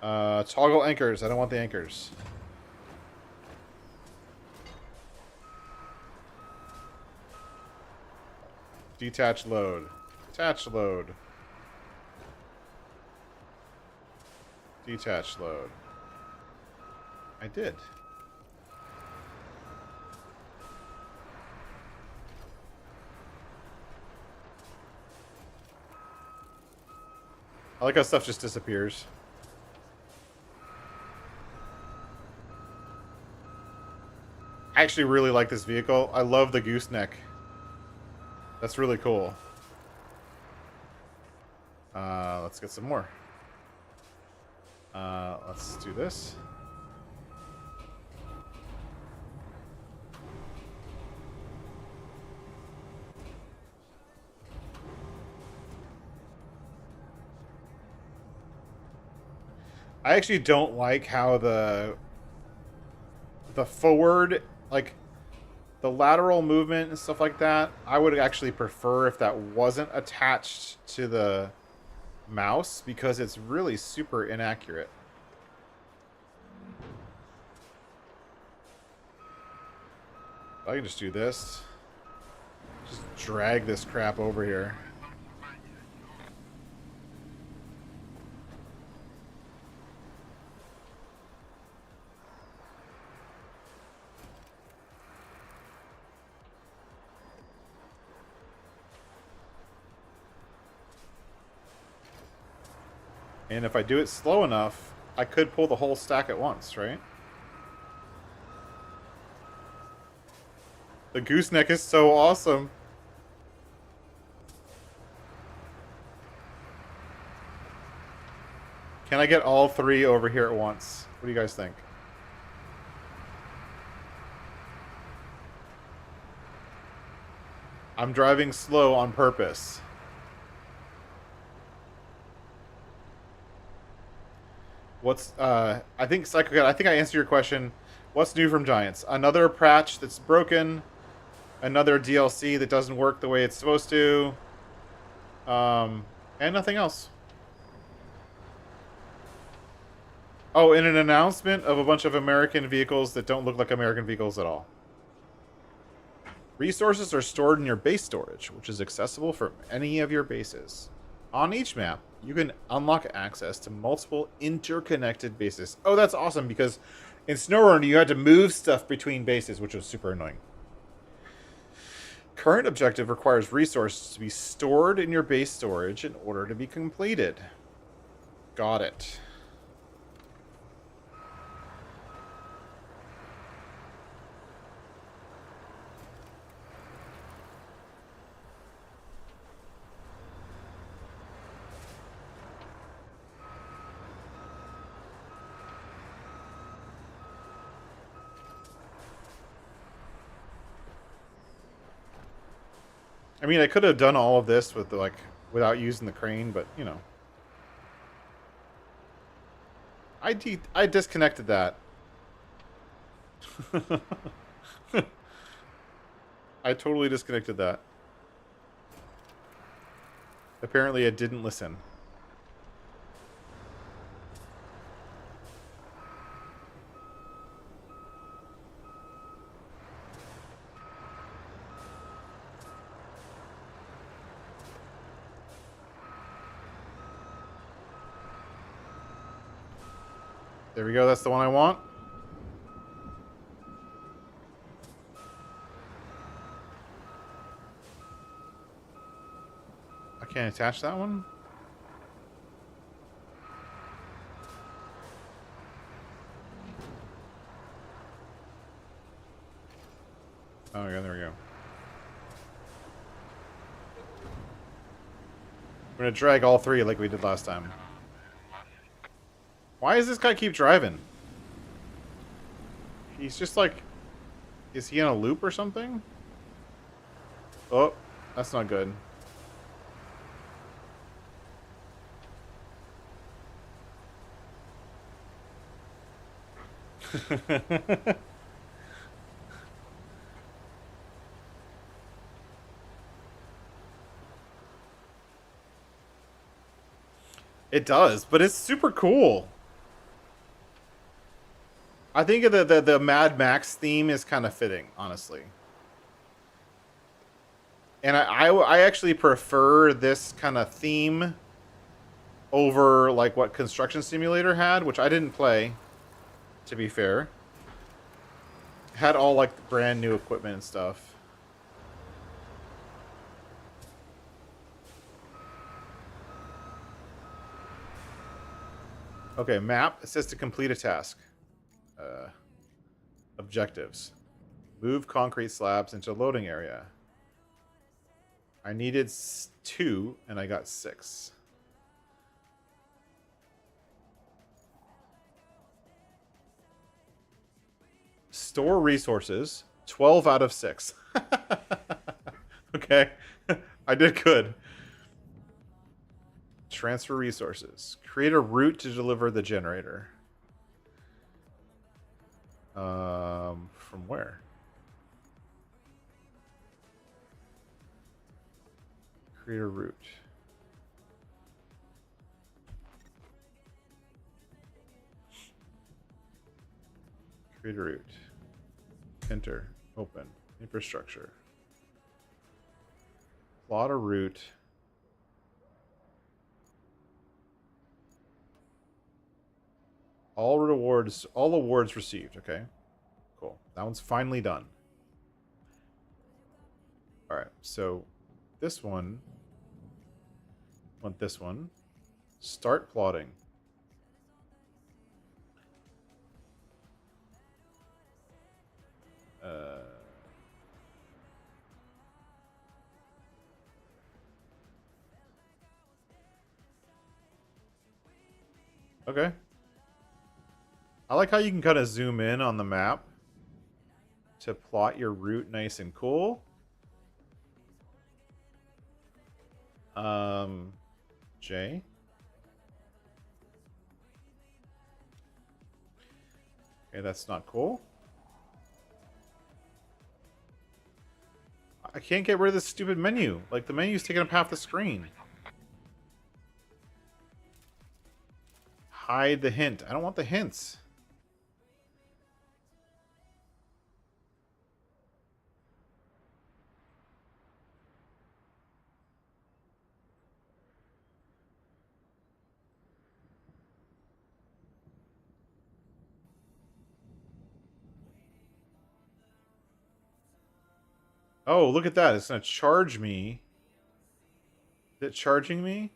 Toggle anchors. I don't want the anchors. Detach load. Attach load. Detach load. I did. I like how stuff just disappears. I actually really like this vehicle. I love the gooseneck. That's really cool. Let's get some more. Let's do this. I actually don't like how the forward, like the lateral movement and stuff like that. I would actually prefer if that wasn't attached to the mouse because it's really super inaccurate. I can just do this. Just drag this crap over here. And if I do it slow enough, I could pull the whole stack at once, right? The gooseneck is so awesome. Can I get all 3 over here at once? What do you guys think? I'm driving slow on purpose. What's I think Psycho, I think I answered your question. What's new from Giants? Another patch that's broken, another DLC that doesn't work the way it's supposed to, and nothing else. Oh, and an announcement of a bunch of American vehicles that don't look like American vehicles at all. Resources are stored in your base storage, which is accessible from any of your bases. On each map, you can unlock access to multiple interconnected bases. Oh, that's awesome, because in Snowrunner, you had to move stuff between bases, which was super annoying. Current objective requires resources to be stored in your base storage in order to be completed. Got it. I mean, I could have done all of this with without using the crane, but you know, I disconnected that. I totally disconnected that. Apparently, it didn't listen. There we go. That's the one I want. I can't attach that one. Oh, yeah, there we go. We're gonna drag all three like we did last time. Why does this guy keep driving? He's just like... Is he in a loop or something? Oh, that's not good. It does, but it's super cool. I think the Mad Max theme is kind of fitting, honestly. And I actually prefer this kind of theme over like what Construction Simulator had, which I didn't play, to be fair. Had all like the brand new equipment and stuff. Okay, map. It says to complete a task. Objectives. Move concrete slabs into loading area. I needed 2, and I got 6. Store resources. 12 out of 6. Okay. I did good. Transfer resources. Create a route to deliver the generator. From where? Create a route. Create a route. Enter. Open. Infrastructure. Plot a route. All awards received. Okay. Cool. That one's finally done. Alright, so this one. Want this one. Start plotting. Okay. I like how you can kind of zoom in on the map to plot your route nice and cool. J. Okay, that's not cool. I can't get rid of this stupid menu. Like, the menu's taking up half the screen. Hide the hint. I don't want the hints. Oh, look at that. It's going to charge me. Is it charging me?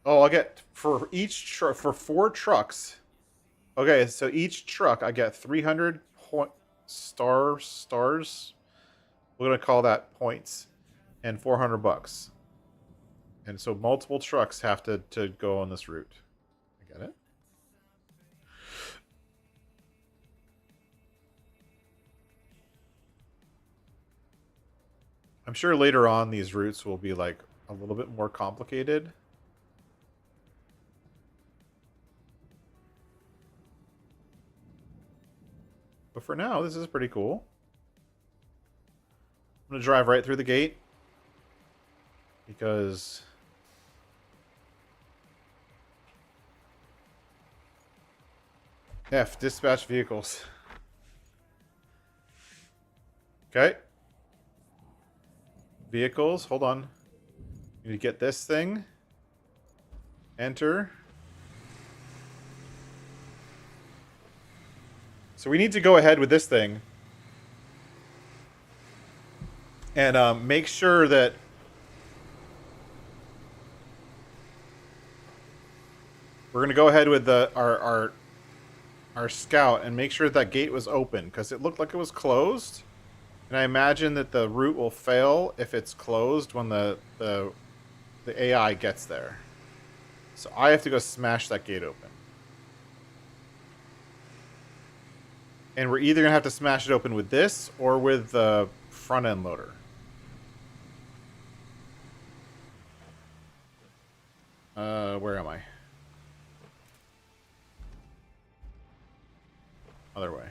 Oh, I'll get for each truck for 4 trucks. Okay, so each truck I get 300 stars. We're gonna call that points, and $400. And so multiple trucks have to go on this route. I get it. I'm sure later on these routes will be like a little bit more complicated. But for now, this is pretty cool. I'm going to drive right through the gate. Because... F, dispatch vehicles. Okay. Vehicles, hold on. You need to get this thing. Enter. So we need to go ahead with this thing. And make sure that... We're going to go ahead with our scout and make sure that gate was open. Because it looked like it was closed. And I imagine that the route will fail if it's closed when the AI gets there. So I have to go smash that gate open. And we're either going to have to smash it open with this or with the front end loader. Where am I? Other way.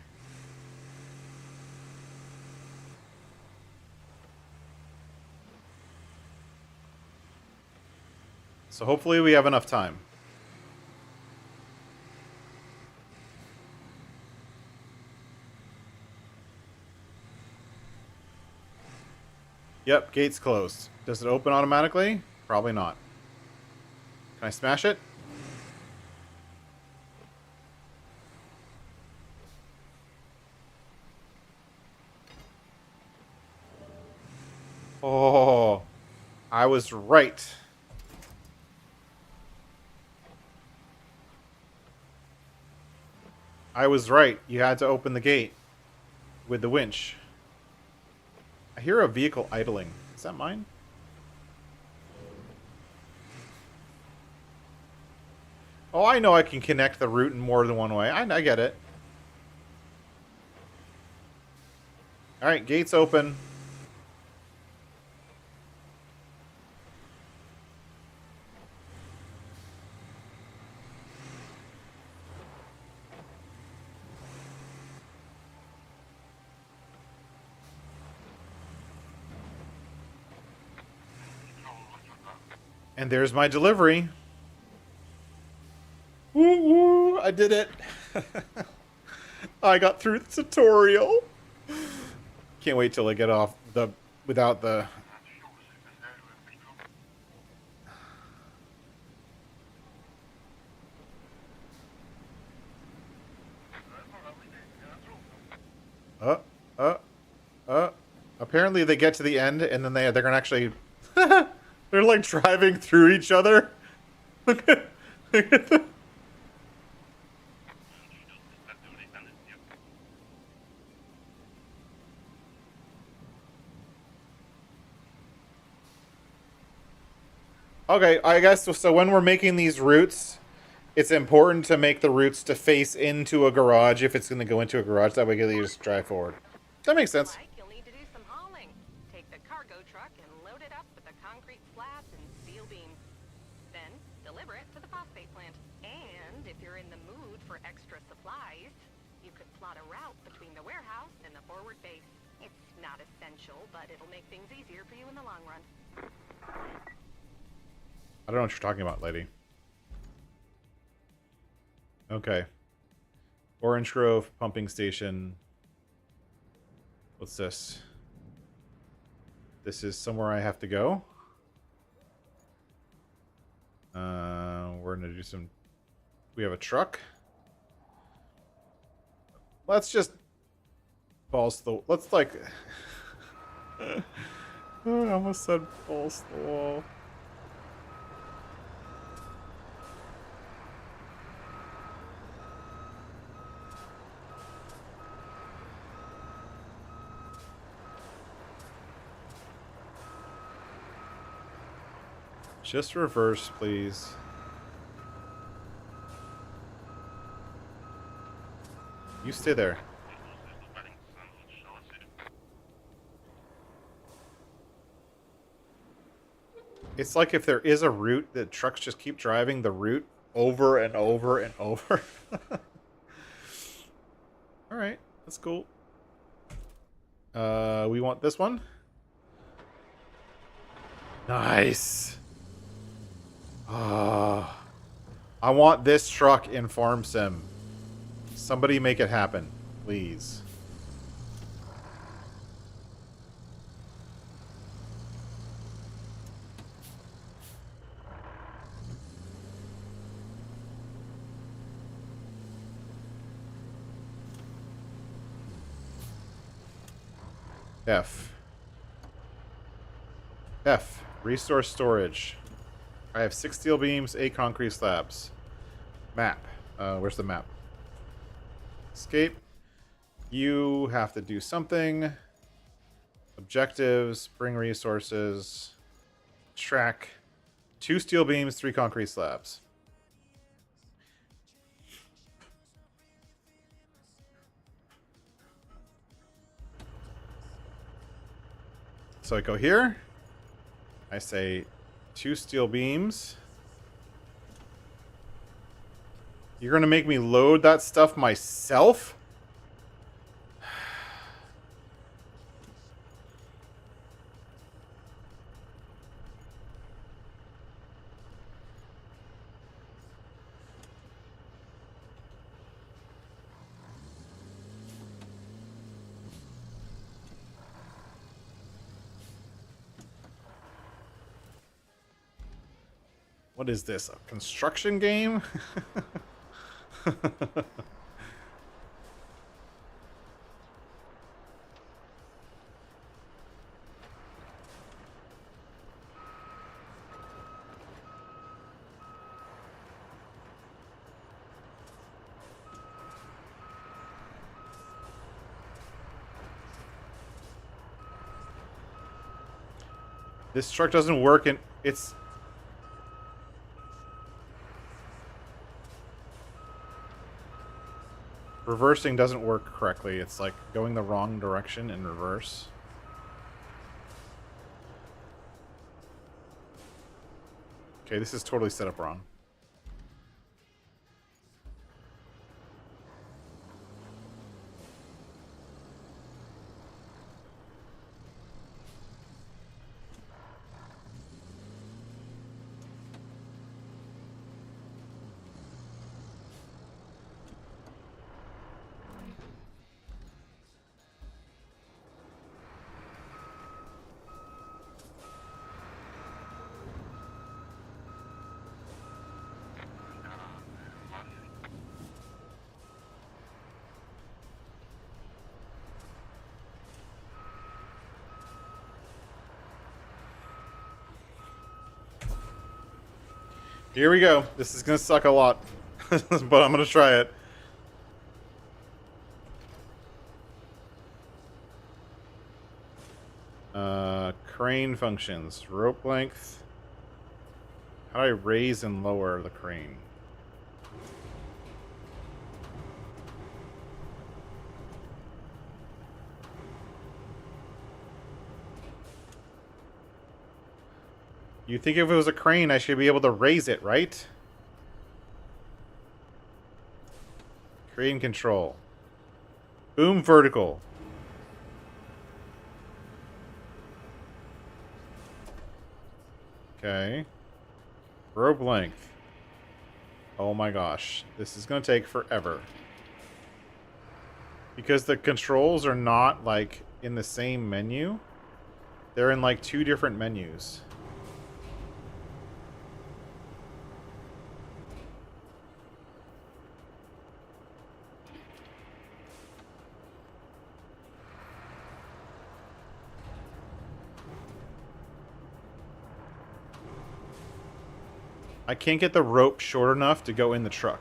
So hopefully we have enough time. Yep, gate's closed. Does it open automatically? Probably not. Can I smash it? Oh, I was right. I was right. You had to open the gate with the winch. I hear a vehicle idling. Is that mine? Oh, I know I can connect the route in more than one way. I get it. Alright, gate's open. And there's my delivery. Woo woo! I did it. I got through the tutorial. Can't wait till I get off the without the. Uh, uh, Apparently they get to the end and then they're gonna actually. They're like driving through each other. Look at the... Okay, I guess so. When we're making these routes, it's important to make the routes to face into a garage if it's going to go into a garage. That way, you just drive forward. That makes sense. You'll need to do some hauling. Take the cargo truck and load it up with the concrete slabs and steel beams. Then deliver it to the phosphate plant. And if you're in the mood for extra supplies, you could plot a route between the warehouse and the forward base. It's not essential, but it'll make things easier for you in the long run. I don't know what you're talking about, lady. Okay. Orange Grove pumping station. What's this? This is somewhere I have to go. We're gonna do some... We have a truck. Let's just... balls to the... Let's like... I almost said balls to the wall. Just reverse, please. You stay there. It's like if there is a route that trucks just keep driving the route over and over and over. Alright, that's cool. We want this one. Nice. I want this truck in Farm Sim. Somebody make it happen, please. F. F. Resource storage. I have 6 steel beams, 8 concrete slabs. Map. Where's the map? Escape. You have to do something. Objectives. Bring resources. Track. 2 steel beams, 3 concrete slabs. So I go here. I say 2 steel beams. You're going to make me load that stuff myself? What is this? A construction game? This truck doesn't work and it's... Reversing doesn't work correctly. It's like going the wrong direction in reverse. Okay, this is totally set up wrong. Here we go. This is going to suck a lot, but I'm going to try it. Crane functions. Rope length. How do I raise and lower the crane? You think if it was a crane, I should be able to raise it, right? Crane control. Boom vertical. Okay. Rope length. Oh my gosh. This is going to take forever. Because the controls are not, like, in the same menu. They're in, like, 2 different menus. I can't get the rope short enough to go in the truck.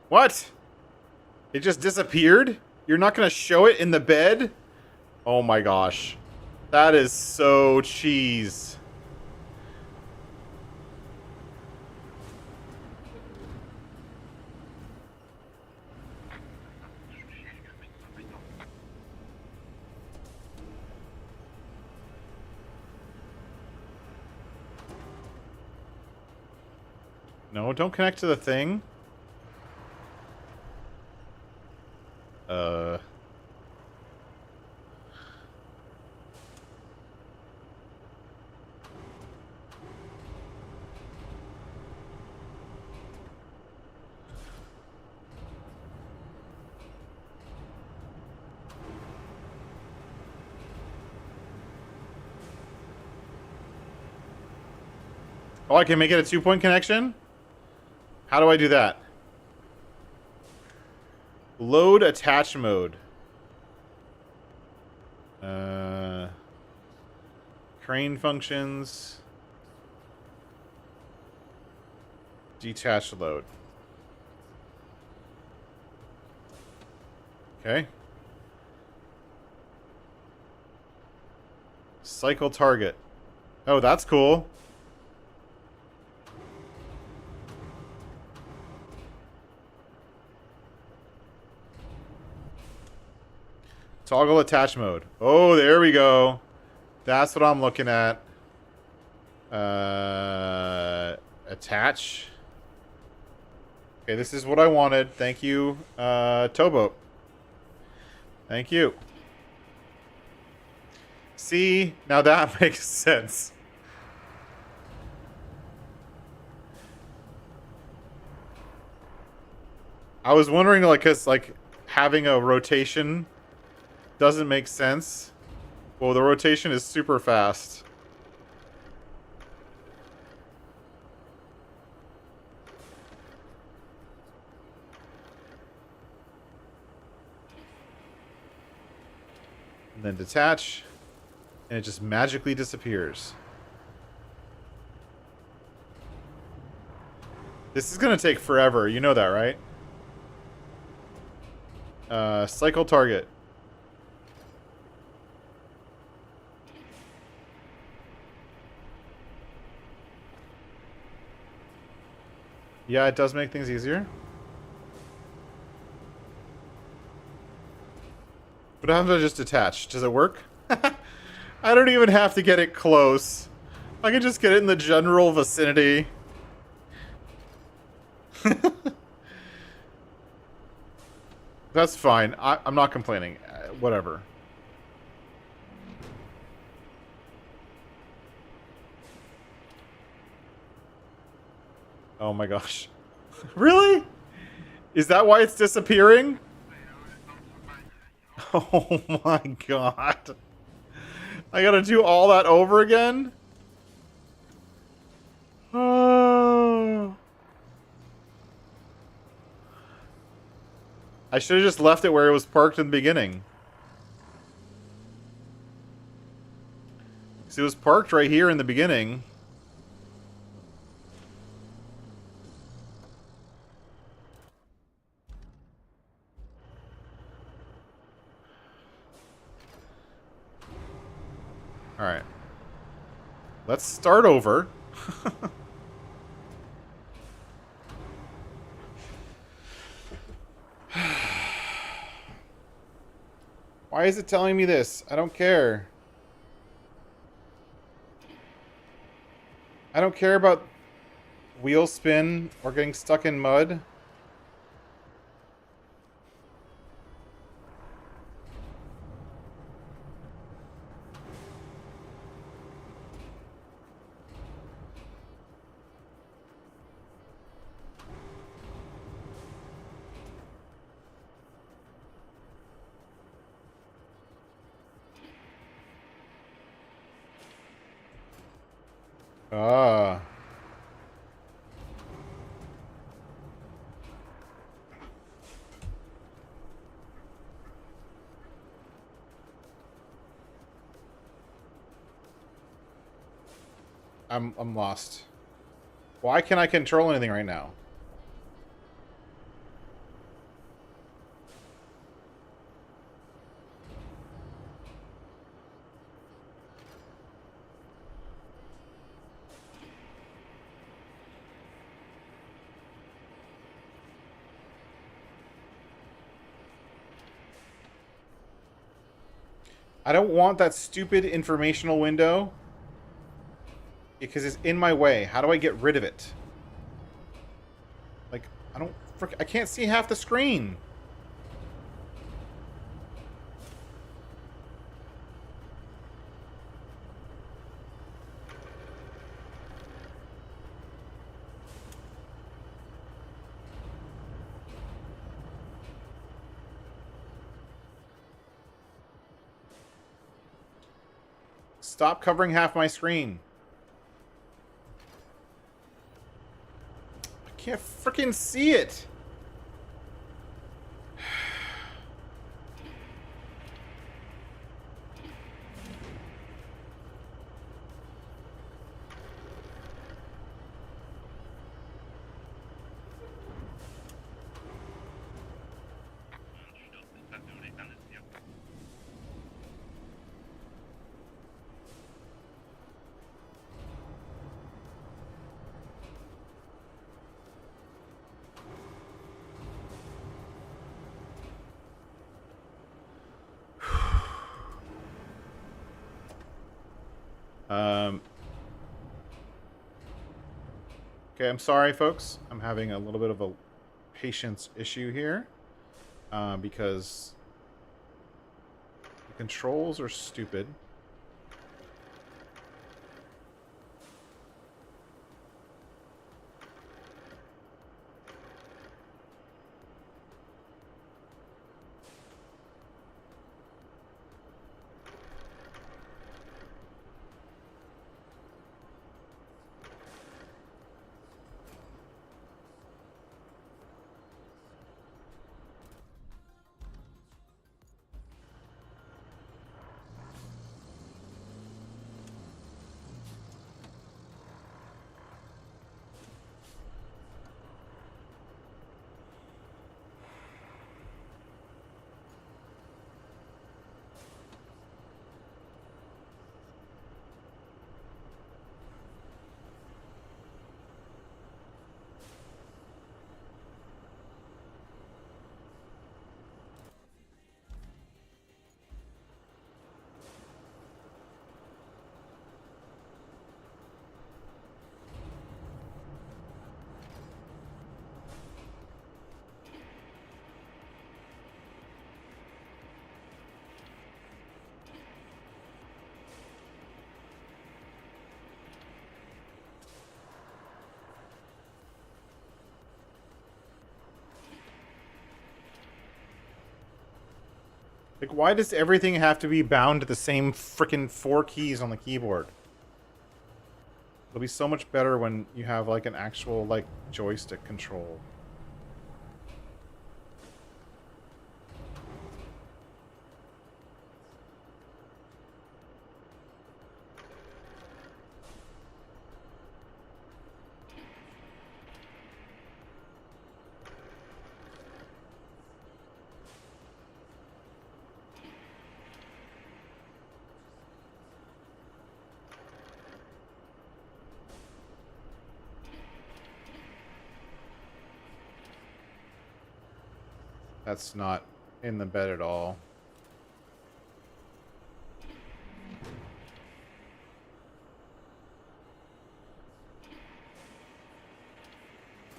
What? It just disappeared? You're not going to show it in the bed? Oh my gosh. That is so cheese. No, don't connect to the thing. Oh, I can make it a 2-point connection? How do I do that? Load attach mode. Crane functions. Detach load. Okay. Cycle target. Oh, that's cool. Toggle attach mode. Oh, there we go. That's what I'm looking at. Attach. Okay, this is what I wanted. Thank you, Towboat. Thank you. See? Now that makes sense. I was wondering, like, 'cause, like, having a rotation doesn't make sense. Well, the rotation is super fast. And then detach. And it just magically disappears. This is gonna take forever. You know that, right? Cycle target. Yeah, it does make things easier. But how do I just detach? Does it work? I don't even have to get it close. I can just get it in the general vicinity. That's fine. I'm not complaining. Whatever. Oh my gosh. Really? Is that why it's disappearing? Oh my god. I gotta do all that over again? Oh. I should have just left it where it was parked in the beginning. See, it was parked right here in the beginning. Alright. Let's start over. Why is it telling me this? I don't care. I don't care about wheel spin or getting stuck in mud. Ah. I'm lost. Why can't I control anything right now? I don't want that stupid informational window because it's in my way. How do I get rid of it? Like, I can't see half the screen. Stop covering half my screen. I can't freaking see it. Okay, I'm sorry, folks. I'm having a little bit of a patience issue here because the controls are stupid. Like, why does everything have to be bound to the same freaking 4 keys on the keyboard? It'll be so much better when you have, like, an actual, like, joystick control. That's not in the bed at all.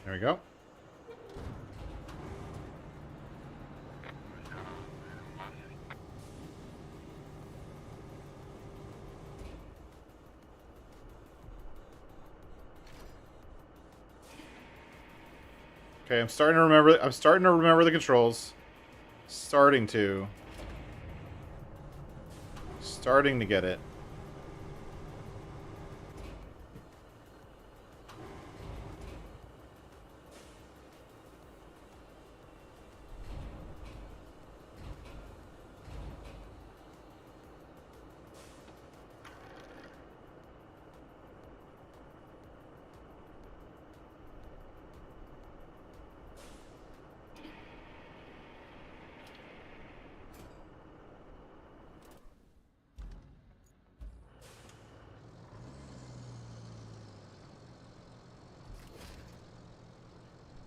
There we go. Okay, I'm starting to remember the controls. Starting to get it.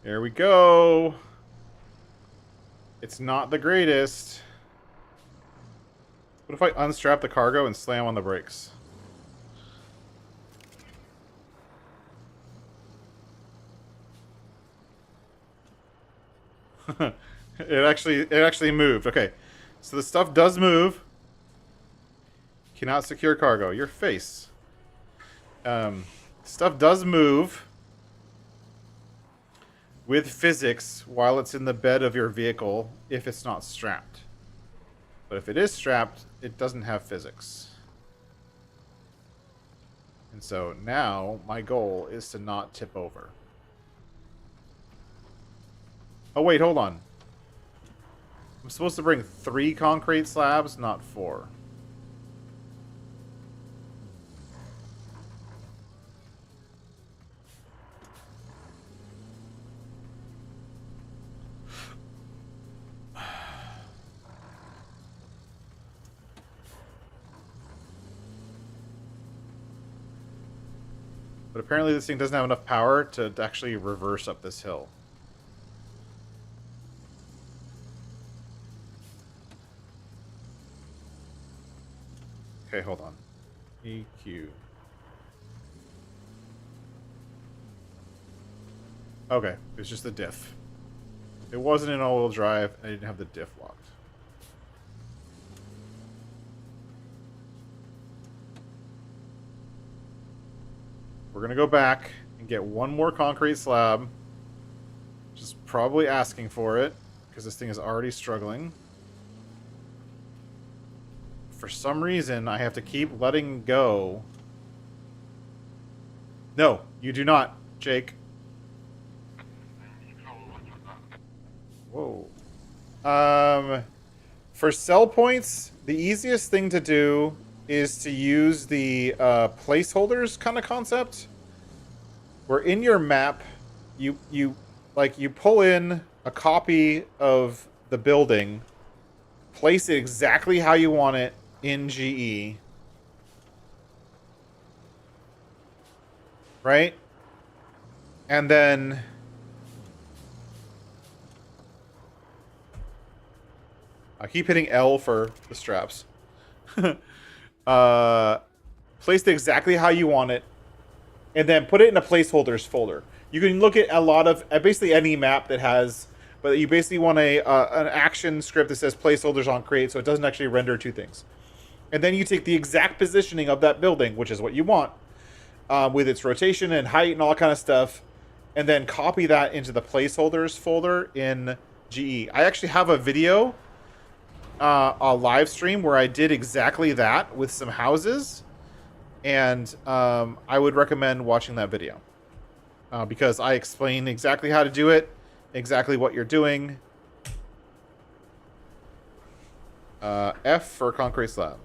There we go. It's not the greatest. What if I unstrap the cargo and slam on the brakes? It actually moved. Okay. So the stuff does move. Cannot secure cargo. Your face. Stuff does move with physics while it's in the bed of your vehicle if it's not strapped. But if it is strapped, it doesn't have physics. And so now my goal is to not tip over. Oh wait, hold on. I'm supposed to bring 3 concrete slabs, not 4. But apparently this thing doesn't have enough power to actually reverse up this hill. Okay, hold on. EQ. Okay, it's just the diff. It wasn't in all-wheel drive, and I didn't have the diff locked. We're gonna go back and get one more concrete slab. Just probably asking for it, because this thing is already struggling. For some reason, I have to keep letting go. No, you do not, Jake. Whoa. For sell points, the easiest thing to do is to use the placeholders kind of concept. Where in your map, you pull in a copy of the building, place it exactly how you want it in GE, right? And then I keep hitting L for the straps. Place it exactly how you want it, and then put it in a placeholders folder. You can look at a lot of basically any map that has, but you basically want an action script that says placeholders on create, so it doesn't actually render 2 things. And then you take the exact positioning of that building, which is what you want, with its rotation and height and all that kind of stuff, and then copy that into the placeholders folder in GE. I actually have a video, a live stream where I did exactly that with some houses, and I would recommend watching that video because I explain exactly how to do it, exactly what you're doing. F for concrete slab.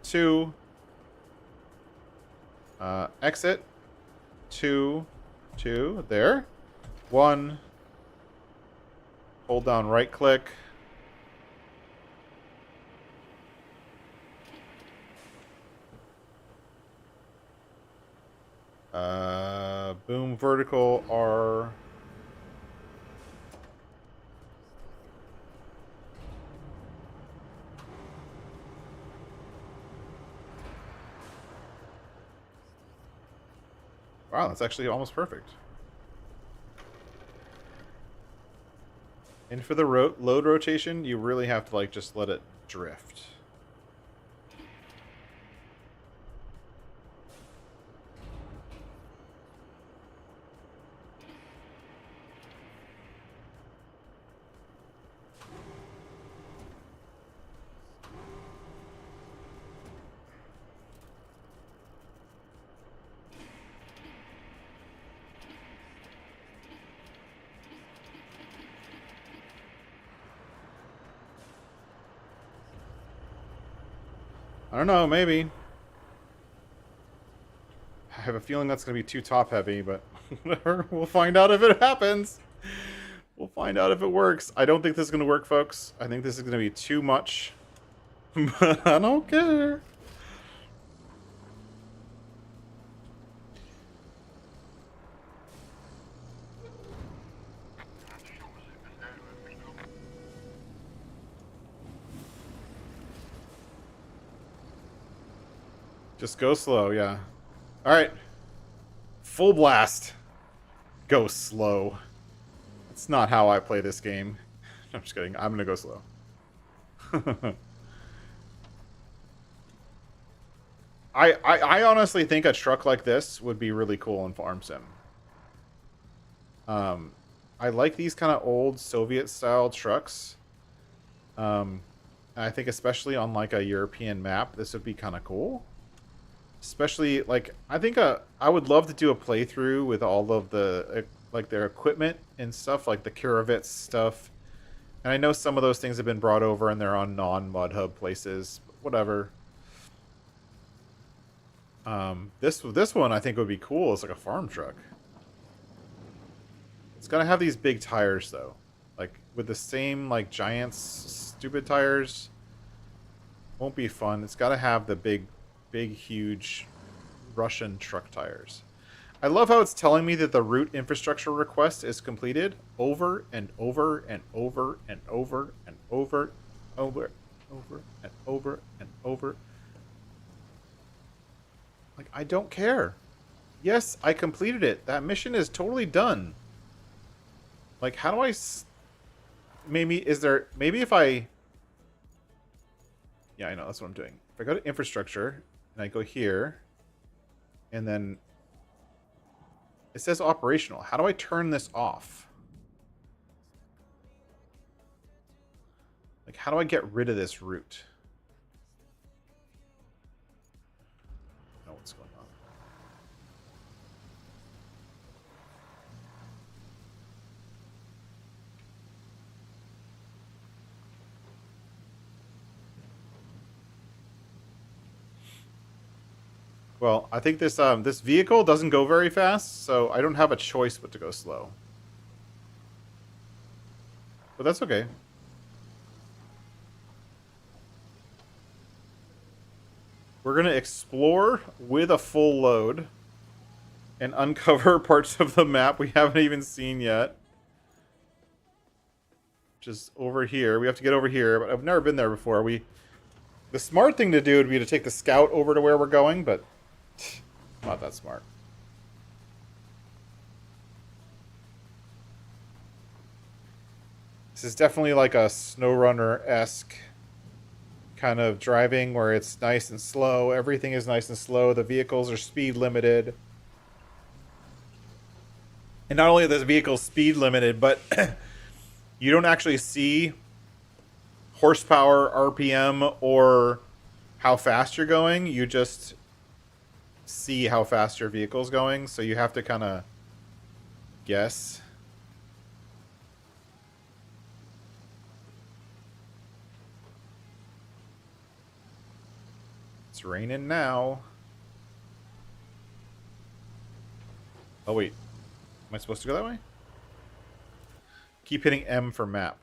2. Exit. 2. There. 1. Hold down right click. Boom vertical R. Wow, that's actually almost perfect. And for the load rotation, you really have to just let it drift. I don't know, maybe. I have a feeling that's going to be too top heavy, but whatever. We'll find out if it happens. We'll find out if it works. I don't think this is going to work, folks. I think this is going to be too much. But I don't care. Just go slow, yeah. Alright. Full blast. Go slow. That's not how I play this game. I'm just kidding. I'm gonna go slow. I honestly think a truck like this would be really cool in Farm Sim. I like these kind of old Soviet-style trucks. I think especially on like a European map, this would be kind of cool. Especially like I think I would love to do a playthrough with all of the like their equipment and stuff, like the Kurovitz stuff. And I know some of those things have been brought over and they're on non-Mud Hub places. Whatever. This one I think would be cool. It's like a farm truck. It's gonna have these big tires though, like with the same like Giants stupid tires. Won't be fun. It's gotta have the big, huge Russian truck tires. I love how it's telling me that the route infrastructure request is completed over and over and over and over and over, over and over and over. Like, I don't care. Yes, I completed it. That mission is totally done. Like, how do I... Maybe if I... Yeah, I know, that's what I'm doing. If I go to infrastructure, and I go here, and then... It says operational. How do I turn this off? Like, how do I get rid of this route? I don't know what's going on. Well, I think this this vehicle doesn't go very fast, so I don't have a choice but to go slow. But that's okay. We're going to explore with a full load and uncover parts of the map we haven't even seen yet. Just over here. We have to get over here, but I've never been there before. The smart thing to do would be to take the scout over to where we're going, but not that smart. This is definitely like a Snowrunner-esque kind of driving where it's nice and slow. Everything is nice and slow. The vehicles are speed limited. And not only are the vehicles speed limited, but you don't actually see horsepower, RPM, or how fast you're going. You just see how fast your vehicle's going. So you have to kind of guess. It's raining now. Oh, wait. Am I supposed to go that way? Keep hitting M for map.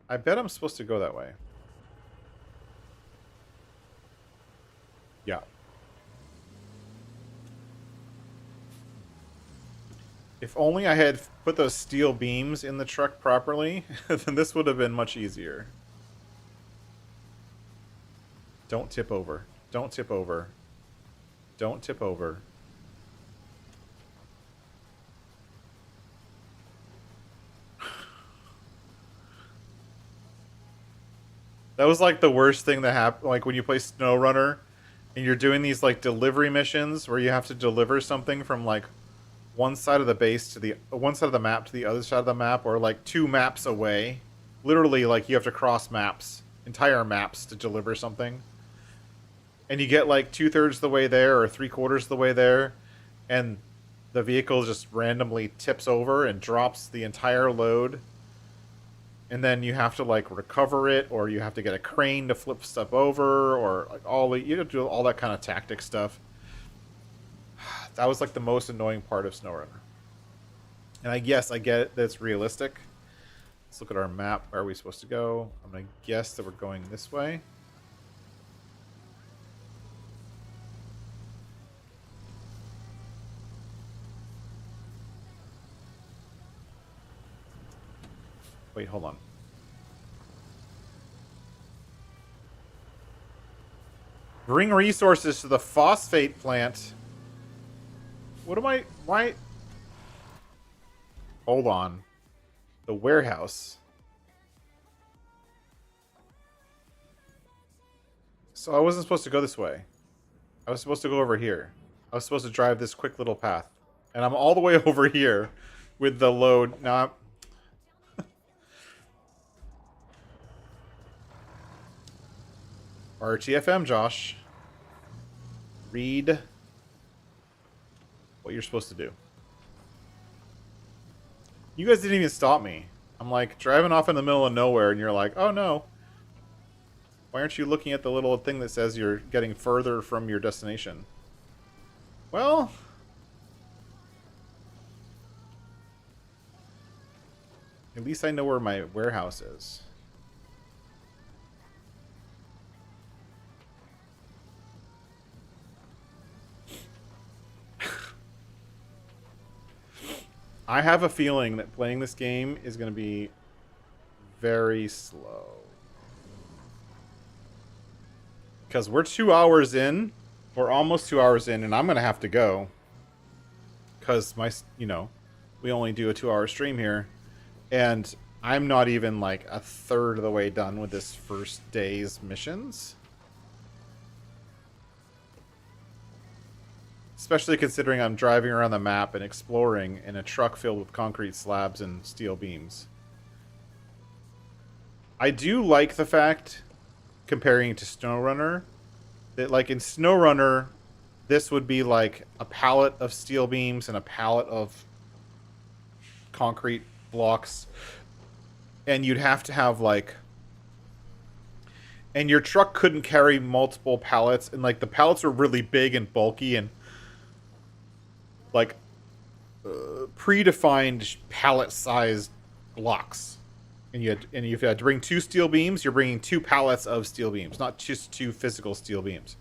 I bet I'm supposed to go that way. Yeah. If only I had put those steel beams in the truck properly, then this would have been much easier. Don't tip over. Don't tip over. Don't tip over. That was like the worst thing that happened. Like when you play Snowrunner and you're doing these like delivery missions where you have to deliver something from like one side of the base to the one side of the map to the other side of the map, or like 2 maps away. Literally, like you have to cross maps, entire maps to deliver something. And you get like 2/3 the way there or 3/4 the way there, and the vehicle just randomly tips over and drops the entire load. And then you have to like recover it, or you have to get a crane to flip stuff over, or like you have to do all that kind of tactic stuff. That was like the most annoying part of Snowrunner. And I guess I get it that it's realistic. Let's look at our map. Where are we supposed to go? I'm gonna guess that we're going this way. Wait, hold on. Bring resources to the phosphate plant. What am I... Why... Hold on. The warehouse. So I wasn't supposed to go this way. I was supposed to go over here. I was supposed to drive this quick little path. And I'm all the way over here with the load. Now, RTFM, Josh. Read what you're supposed to do. You guys didn't even stop me. I'm like driving off in the middle of nowhere and you're like, oh no. Why aren't you looking at the little thing that says you're getting further from your destination? Well... At least I know where my warehouse is. I have a feeling that playing this game is going to be very slow. Because we're 2 hours in. We're almost 2 hours in, and I'm going to have to go. Because my, you know, we only do a 2-hour stream here. And I'm not even like a third of the way done with this first day's missions. Especially considering I'm driving around the map and exploring in a truck filled with concrete slabs and steel beams. I do like the fact, comparing it to Snowrunner, that like in Snowrunner, this would be like a pallet of steel beams and a pallet of concrete blocks. And you'd have to have like... And your truck couldn't carry multiple pallets. And like the pallets were really big and bulky and like predefined pallet-sized blocks. And if you had to bring 2 steel beams, you're bringing 2 pallets of steel beams, not just 2 physical steel beams.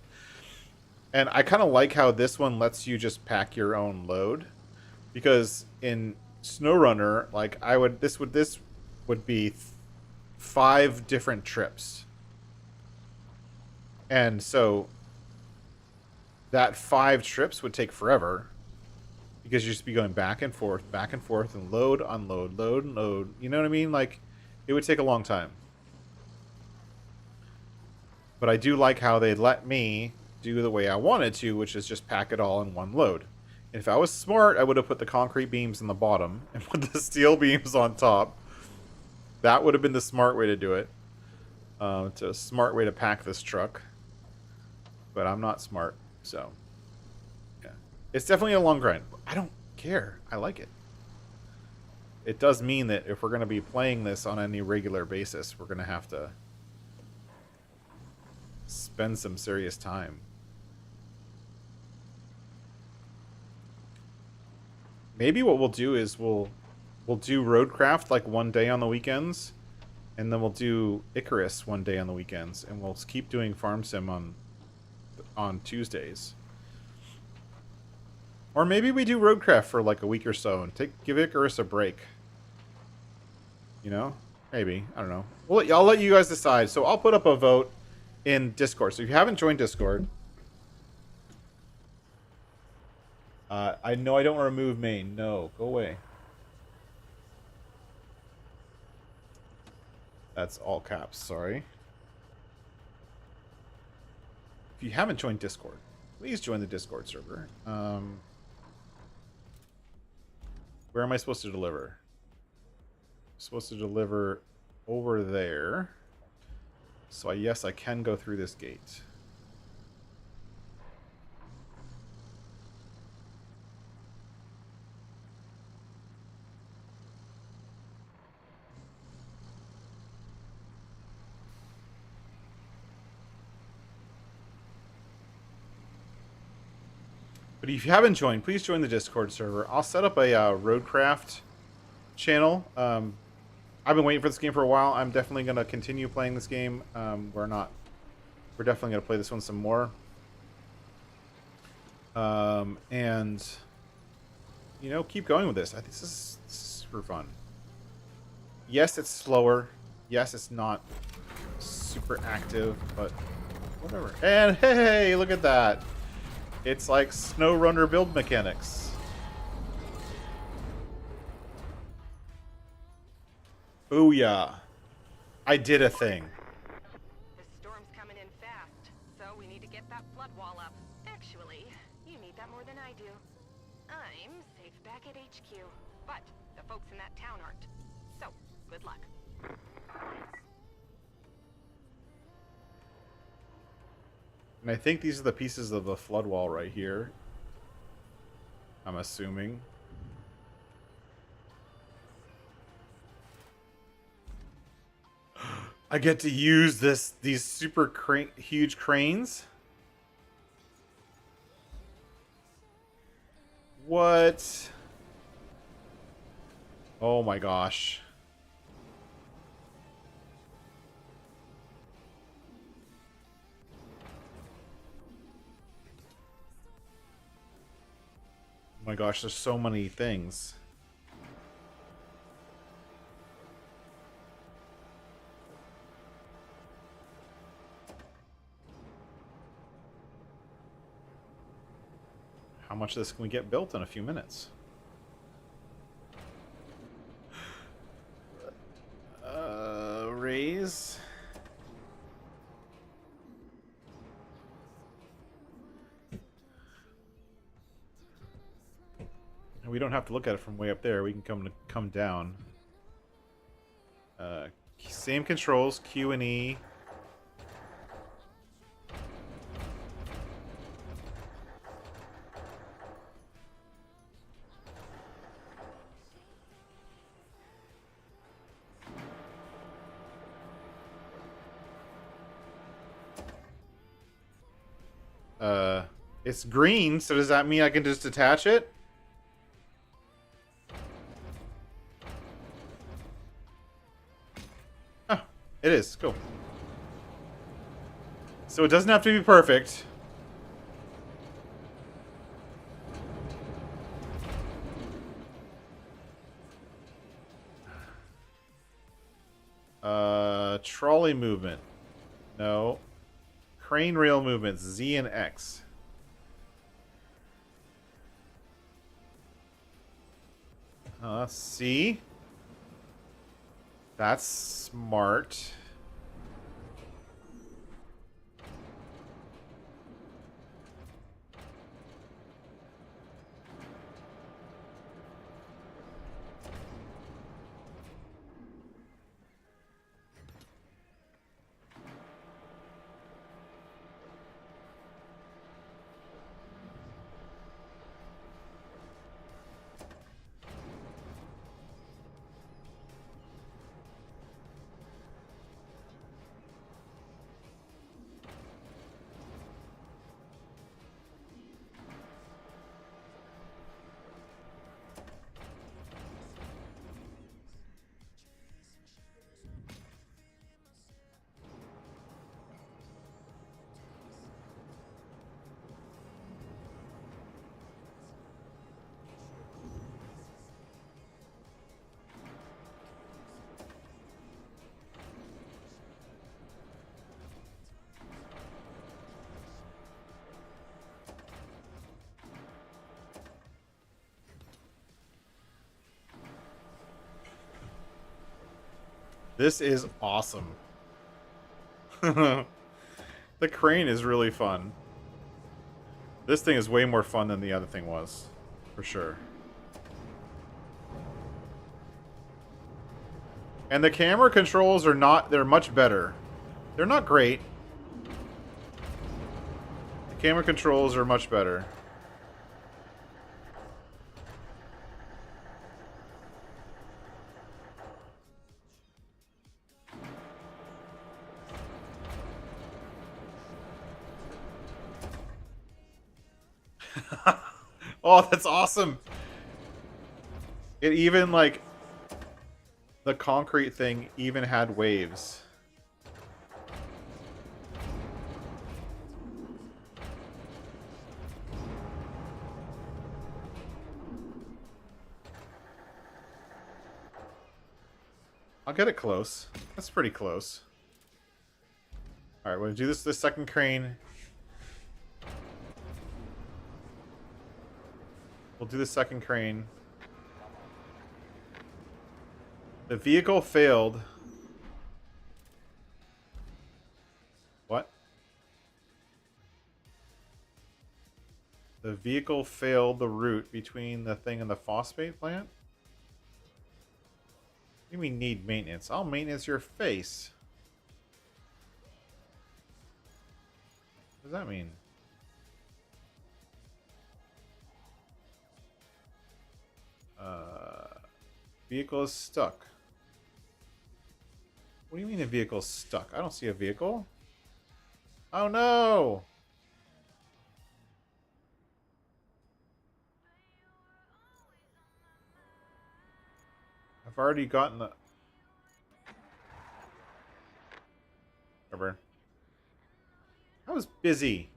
And I kind of like how this one lets you just pack your own load, because in Snowrunner, like this would be 5 different trips, and so that 5 trips would take forever. Because you'd just be going back and forth, and load, unload, load, unload. You know what I mean? Like, it would take a long time. But I do like how they let me do the way I wanted to, which is just pack it all in one load. And if I was smart, I would have put the concrete beams in the bottom and put the steel beams on top. That would have been the smart way to do it. It's a smart way to pack this truck. But I'm not smart, so... It's definitely a long grind. I don't care. I like it. It does mean that if we're going to be playing this on any regular basis, we're going to have to spend some serious time. Maybe what we'll do is we'll do RoadCraft like one day on the weekends, and then we'll do Icarus one day on the weekends, and we'll keep doing Farm Sim on Tuesdays. Or maybe we do RoadCraft for like a week or so and give Icarus a break. You know? Maybe. I don't know. I'll let you guys decide. So I'll put up a vote in Discord. So if you haven't joined Discord... I know I don't want to remove main. No. Go away. That's all caps. Sorry. If you haven't joined Discord, please join the Discord server. Where am I supposed to deliver? I'm supposed to deliver over there. So yes, I can go through this gate. But if you haven't joined, please join the Discord server. I'll set up a RoadCraft channel. I've been waiting for this game for a while. I'm definitely going to continue playing this game. We're definitely going to play this one some more. And, you know, keep going with this. I think this is super fun. Yes, it's slower. Yes, it's not super active, but whatever. And hey, look at that. It's like Snowrunner build mechanics. Booyah. I did a thing. The storm's coming in fast, so we need to get that flood wall up. Actually, you need that more than I do. I'm safe back at HQ, but the folks in that town aren't. So, good luck. And I think these are the pieces of the flood wall right here. I'm assuming. I get to use these super huge cranes. What? Oh my gosh. Oh my gosh, there's so many things. How much of this can we get built in a few minutes? Raise. And we don't have to look at it from way up there. We can come down. Same controls, Q and E. It's green, so does that mean I can just detach it? Oh, it is. Cool. So it doesn't have to be perfect. Trolley movement. No. Crane rail movements, Z and X. C. That's smart. This is awesome. The crane is really fun. This thing is way more fun than the other thing was, for sure. And the camera controls are not, they're much better. They're not great. The camera controls are much better. Oh, that's awesome. It even, like, the concrete thing even had waves. I'll get it close. That's pretty close. All right, we'll do this second crane. We'll do the second crane. The vehicle failed. What? The vehicle failed the route between the thing and the phosphate plant? What do you mean need maintenance? I'll maintenance your face. What does that mean? Vehicle is stuck. What do you mean a vehicle is stuck? I don't see a vehicle. Oh no! I've already gotten the... Whatever. I was busy.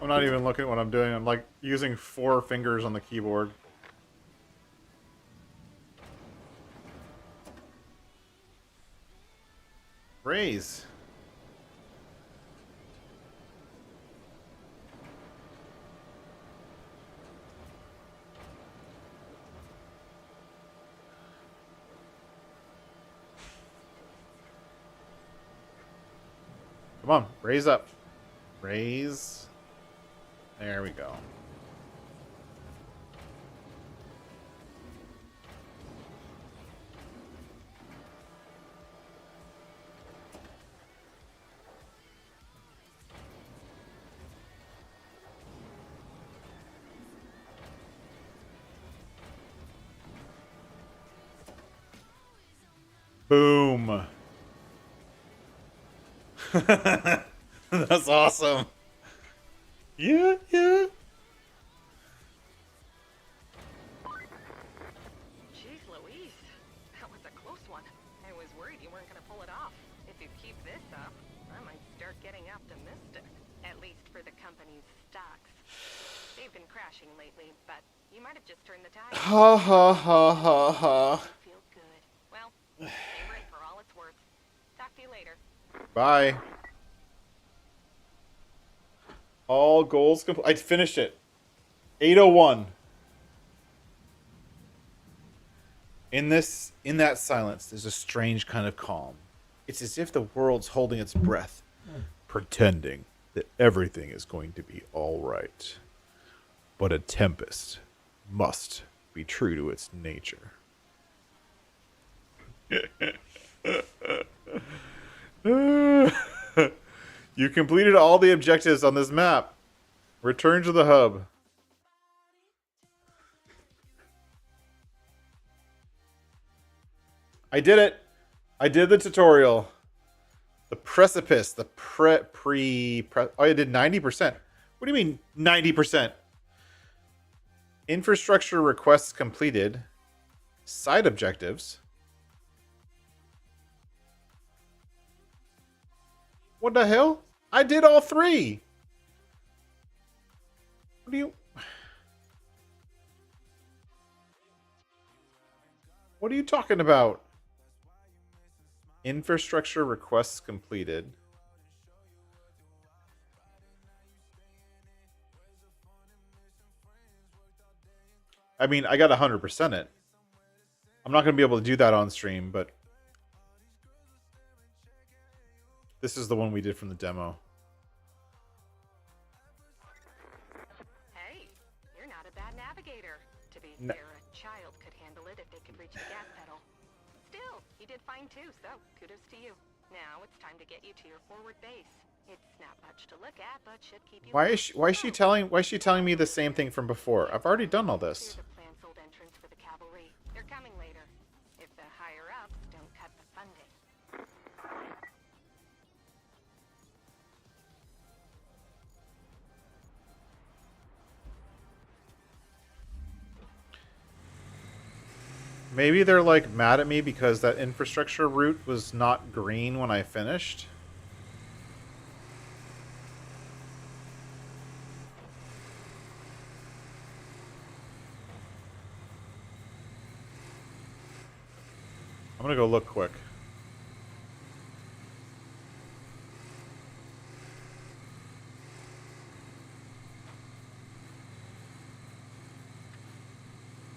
I'm not even looking at what I'm doing. I'm like using 4 fingers on the keyboard. Raise. Come on, raise up. Raise. There we go. Boom. That's awesome. Yeah, yeah. Jeez Louise, that was a close one. I was worried you weren't gonna pull it off. If you keep this up, I might start getting optimistic. At least for the company's stocks. They've been crashing lately, but you might have just turned the tide. Ha ha ha ha ha. Feel good. Well, favor it for all it's worth. Talk to you later. Bye. All goals complete. I finished it. 8:01. In that silence, there's a strange kind of calm. It's as if the world's holding its breath, pretending that everything is going to be all right. But a tempest must be true to its nature. You completed all the objectives on this map. Return to the hub. I did it. I did the tutorial. The precipice. The oh, I did 90%. What do you mean 90%? Infrastructure requests completed. Side objectives. What the hell? I did all three. What do you... What are you talking about? Infrastructure requests completed. I mean, I got 100% it. I'm not going to be able to do that on stream, but this is the one we did from the demo. Hey, you're not a bad navigator. To be fair, a child could handle it if they could reach the gas pedal. Still, you did fine too, so kudos to you. Now it's time to get you to your forward base. It's not much to look at, but should keep you... Why is she telling me the same thing from before? I've already done all this. The planned sold entrance for the cavalry. They're coming later. If the higher ups don't cut the funding. Maybe they're like mad at me because that infrastructure route was not green when I finished. I'm gonna go look quick.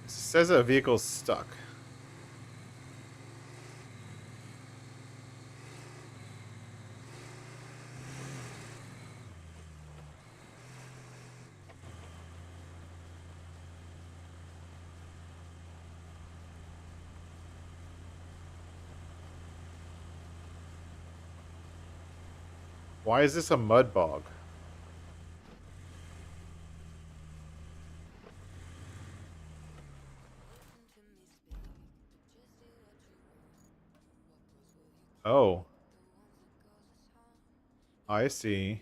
It says a vehicle's stuck. Why is this a mud bog? Oh. I see.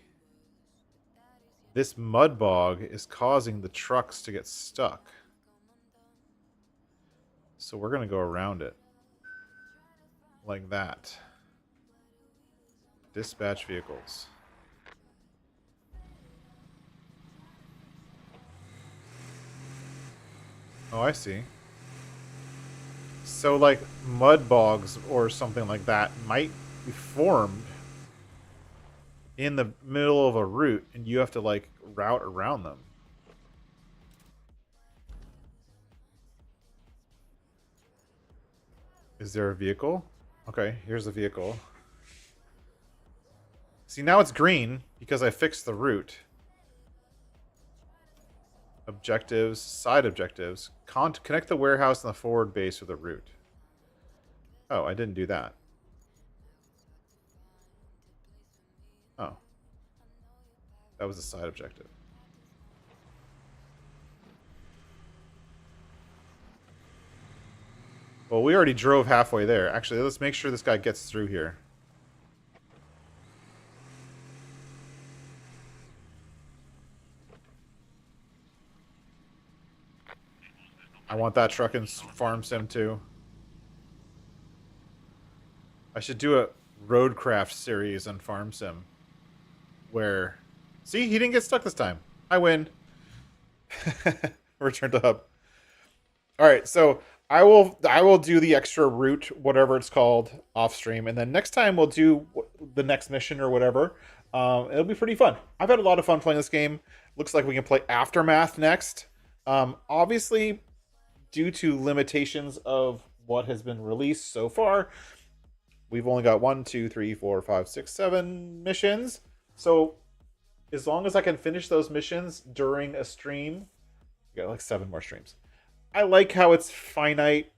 This mud bog is causing the trucks to get stuck. So we're going to go around it. Like that. Dispatch vehicles. Oh, I see. So, like, mud bogs or something like that might be formed in the middle of a route, and you have to, like, route around them. Is there a vehicle? Okay, here's the vehicle. See, now it's green because I fixed the route. Objectives, side objectives. Connect the warehouse and the forward base with the route. Oh, I didn't do that. Oh. That was a side objective. Well, we already drove halfway there. Actually, let's make sure this guy gets through here. I want that truck in Farm Sim too. I should do a RoadCraft series on Farm Sim. Where... See, he didn't get stuck this time. I win. Return to hub. Alright, so I will do the extra route, whatever it's called, off stream, and then next time we'll do the next mission or whatever. It'll be pretty fun. I've had a lot of fun playing this game. Looks like we can play Aftermath next. Obviously, due to limitations of what has been released so far, we've only got 1, 2, 3, 4, 5, 6, 7 missions. So as long as I can finish those missions during a stream, we got like 7 more streams. I like how it's finite.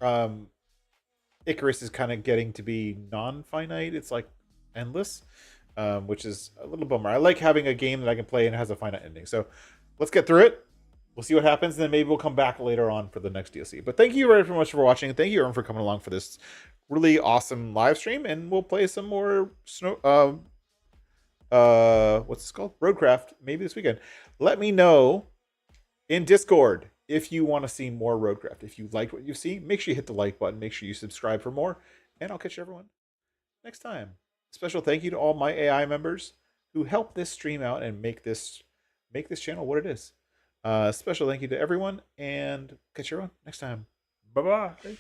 Icarus is kind of getting to be non-finite. It's like endless, which is a little bummer. I like having a game that I can play and has a finite ending. So let's get through it. We'll see what happens, and then maybe we'll come back later on for the next DLC. But thank you very much for watching. Thank you, everyone, for coming along for this really awesome live stream. And we'll play some more what's this called? RoadCraft, maybe this weekend. Let me know in Discord if you want to see more RoadCraft. If you liked what you see, make sure you hit the like button. Make sure you subscribe for more. And I'll catch everyone next time. Special thank you to all my AI members who help this stream out and make this channel what it is. Special thank you to everyone, and catch you on next time. Bye bye.